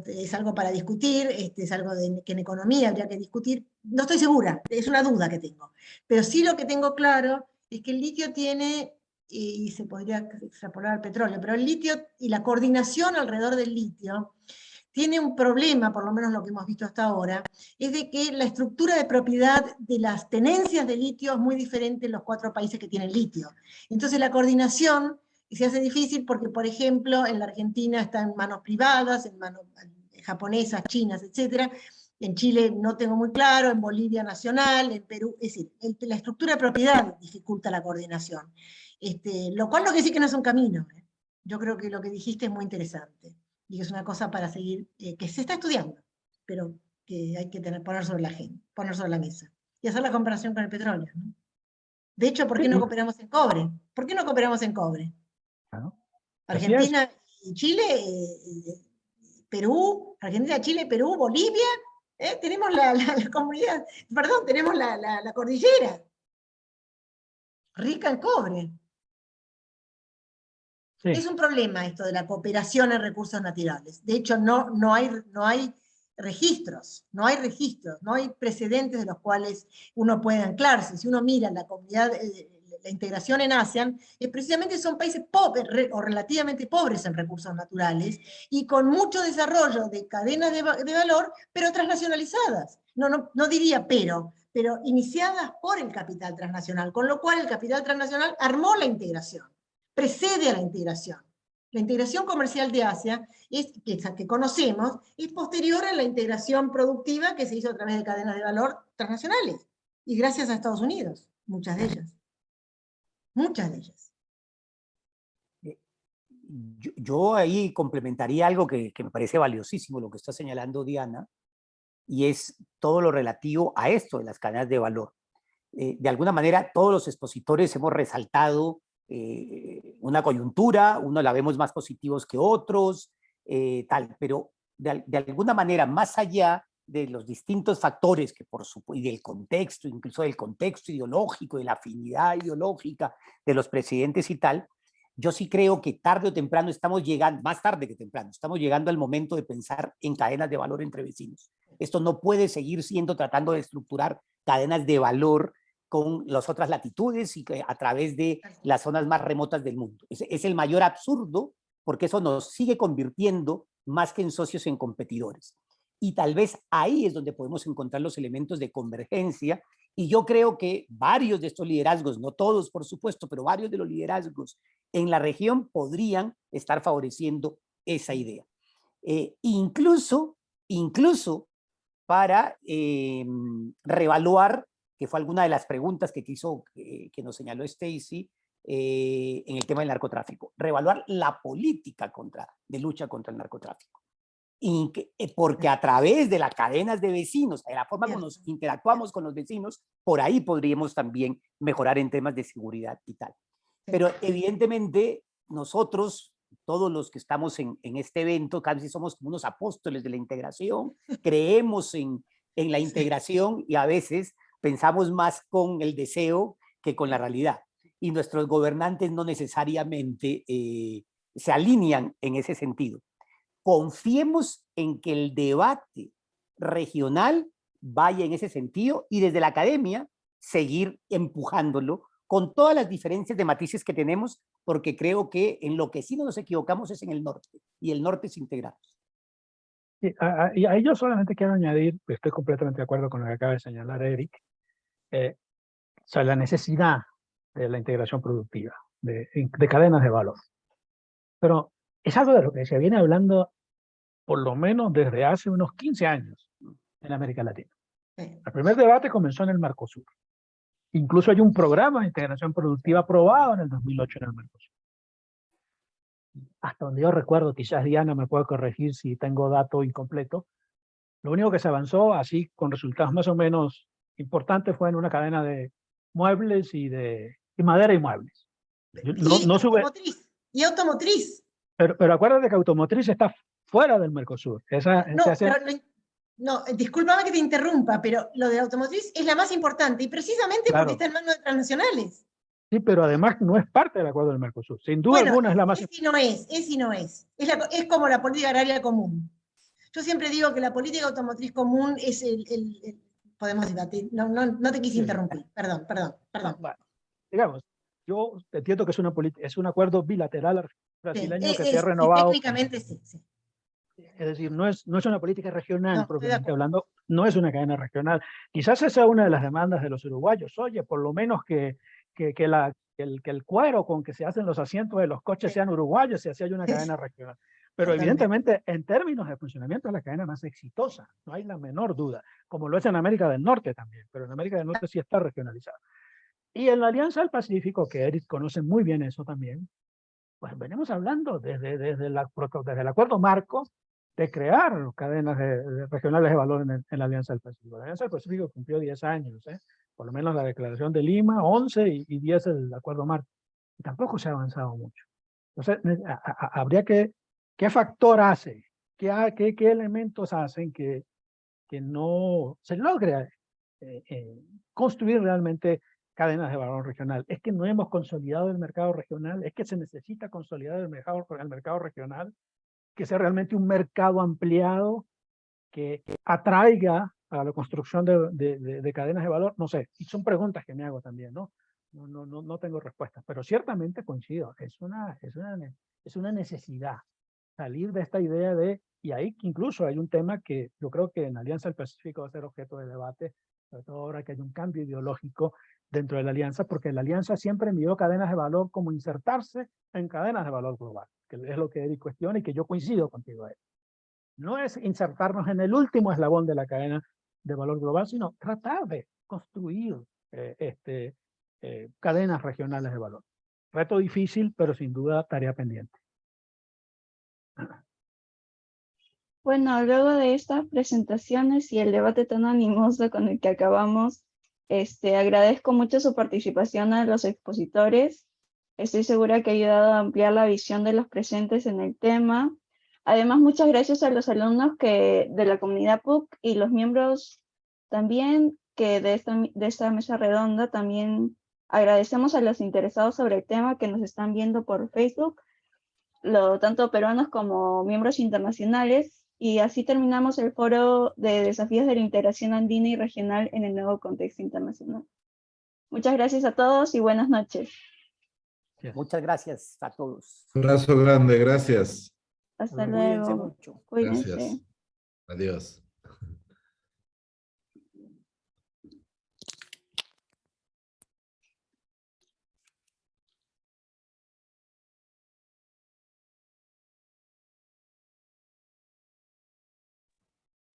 es algo para discutir, es algo que en economía habría que discutir. No estoy segura, es una duda que tengo. Pero sí lo que tengo claro es que el litio tiene, y se podría extrapolar al petróleo, pero el litio y la coordinación alrededor del litio tiene un problema, por lo menos lo que hemos visto hasta ahora, es de que la estructura de propiedad de las tenencias de litio es muy diferente en los 4 países que tienen litio. Entonces la coordinación se hace difícil porque, por ejemplo, en la Argentina está en manos privadas, en manos japonesas, chinas, etc. En Chile no tengo muy claro, en Bolivia nacional, en Perú, es decir, la estructura de propiedad dificulta la coordinación. Lo cual no quiere decir que no es un camino. Yo creo que lo que dijiste es muy interesante y que es una cosa para seguir, que se está estudiando, pero que hay que poner sobre la agenda, poner sobre la mesa y hacer la comparación con el petróleo, ¿no? De hecho, ¿por qué no cooperamos en cobre? ¿Por qué no cooperamos en cobre? Claro. Argentina y Chile, Perú, Argentina, Chile, Perú, Bolivia, tenemos la comunidad, perdón, tenemos la cordillera, rica en cobre. Sí. Es un problema esto de la cooperación en recursos naturales. De hecho, no hay registros, no hay precedentes de los cuales uno pueda anclarse. Si uno mira la comunidad, la integración en ASEAN, precisamente son países pobres o relativamente pobres en recursos naturales y con mucho desarrollo de cadenas de valor, pero transnacionalizadas. No diría pero iniciadas por el capital transnacional, con lo cual el capital transnacional armó la integración. Precede a la integración. La integración comercial de Asia, que conocemos, es posterior a la integración productiva que se hizo a través de cadenas de valor transnacionales. Y gracias a Estados Unidos, muchas de ellas. Muchas de ellas. Yo ahí complementaría algo que me parece valiosísimo, lo que está señalando Diana, y es todo lo relativo a esto de las cadenas de valor. De alguna manera, todos los expositores hemos resaltado una coyuntura, uno la vemos más positivos que otros, tal, pero de alguna manera, más allá de los distintos factores que y del contexto, incluso del contexto ideológico, de la afinidad ideológica de los presidentes y tal, yo sí creo que tarde o temprano estamos llegando, más tarde que temprano, estamos llegando al momento de pensar en cadenas de valor entre vecinos. Esto no puede seguir siendo tratando de estructurar cadenas de valor con las otras latitudes y a través de las zonas más remotas del mundo. Es el mayor absurdo porque eso nos sigue convirtiendo más que en socios en competidores. y tal vez ahí es donde podemos encontrar los elementos de convergencia. Y yo creo que varios de estos liderazgos, no todos por supuesto, pero varios de los liderazgos en la región podrían estar favoreciendo esa idea. Incluso para reevaluar, que fue alguna de las preguntas que nos señaló Stacy, en el tema del narcotráfico, reevaluar la política de lucha contra el narcotráfico. Porque a través de las cadenas de vecinos, de la forma como nos interactuamos con los vecinos, por ahí podríamos también mejorar en temas de seguridad y tal. Pero evidentemente nosotros, todos los que estamos en este evento, casi somos como unos apóstoles de la integración, creemos en la integración y a veces pensamos más con el deseo que con la realidad. Y nuestros gobernantes no necesariamente se alinean en ese sentido. Confiemos en que el debate regional vaya en ese sentido y desde la academia seguir empujándolo con todas las diferencias de matices que tenemos, porque creo que en lo que sí no nos equivocamos es en el norte, y el norte es integrarnos. Y ahí yo solamente quiero añadir, estoy completamente de acuerdo con lo que acaba de señalar Eric, o sea, la necesidad de la integración productiva, de cadenas de valor. Pero es algo de lo que se viene hablando por lo menos desde hace unos 15 años en América Latina. El primer debate comenzó en el Mercosur. Incluso hay un programa de integración productiva aprobado en el 2008 en el Mercosur. Hasta donde yo recuerdo, quizás Diana me puede corregir si tengo dato incompleto, lo único que se avanzó así con resultados más o menos importantes fue en una cadena de muebles y madera y muebles. Y automotriz. Pero acuérdate que automotriz está fuera del Mercosur. Discúlpame que te interrumpa, pero lo de automotriz es la más importante y precisamente porque está en manos de transnacionales. Sí, pero además no es parte del acuerdo del Mercosur. Sin duda alguna es la más importante. Es como la política agraria común. Yo siempre digo que la política automotriz común es podemos debatir. No te quise interrumpir. Perdón. Bueno, digamos, yo entiendo que es un acuerdo bilateral brasileño que se ha renovado. Técnicamente sí. Es decir, no es una política regional, propiamente hablando, no es una cadena regional. Quizás esa es una de las demandas de los uruguayos. Oye, por lo menos que el cuero con que se hacen los asientos de los coches sean uruguayos, si así hay una cadena regional. Pero evidentemente, en términos de funcionamiento, es la cadena más exitosa, no hay la menor duda, como lo es en América del Norte también, pero en América del Norte sí está regionalizada. Y en la Alianza del Pacífico, que Eric conoce muy bien eso también, pues venimos hablando desde el acuerdo marco de crear cadenas regionales de valor en la Alianza del Pacífico. La Alianza del Pacífico cumplió 10 años, por lo menos la Declaración de Lima, 11 y 10 el acuerdo marco. Y tampoco se ha avanzado mucho. Entonces, habría que, ¿qué factor hace? ¿Qué elementos hacen que no se logre construir realmente cadenas de valor regional? Es que no hemos consolidado el mercado regional, es que se necesita consolidar el mercado regional, que sea realmente un mercado ampliado que atraiga a la construcción de cadenas de valor. No sé, y son preguntas que me hago también, ¿no? No tengo respuestas, pero ciertamente coincido, es una necesidad salir de esta idea y ahí incluso hay un tema que yo creo que en Alianza del Pacífico va a ser objeto de debate, sobre todo ahora que hay un cambio ideológico dentro de la Alianza, porque la Alianza siempre midió cadenas de valor como insertarse en cadenas de valor global, que es lo que Eric cuestiona y que yo coincido contigo, Eric. No es insertarnos en el último eslabón de la cadena de valor global, sino tratar de construir cadenas regionales de valor. Reto difícil, pero sin duda tarea pendiente. Bueno, luego de estas presentaciones y el debate tan animoso con el que acabamos, agradezco mucho su participación a los expositores. Estoy segura que ha ayudado a ampliar la visión de los presentes en el tema. Además, muchas gracias a los alumnos de la comunidad PUC y los miembros también que de esta mesa redonda. También agradecemos a los interesados sobre el tema que nos están viendo por Facebook, tanto peruanos como miembros internacionales. Y así terminamos el foro de desafíos de la integración andina y regional en el nuevo contexto internacional. Muchas gracias a todos y buenas noches. Muchas gracias a todos. Un abrazo grande, gracias. Hasta Cuídense luego. mucho. Cuídense. Gracias. Adiós.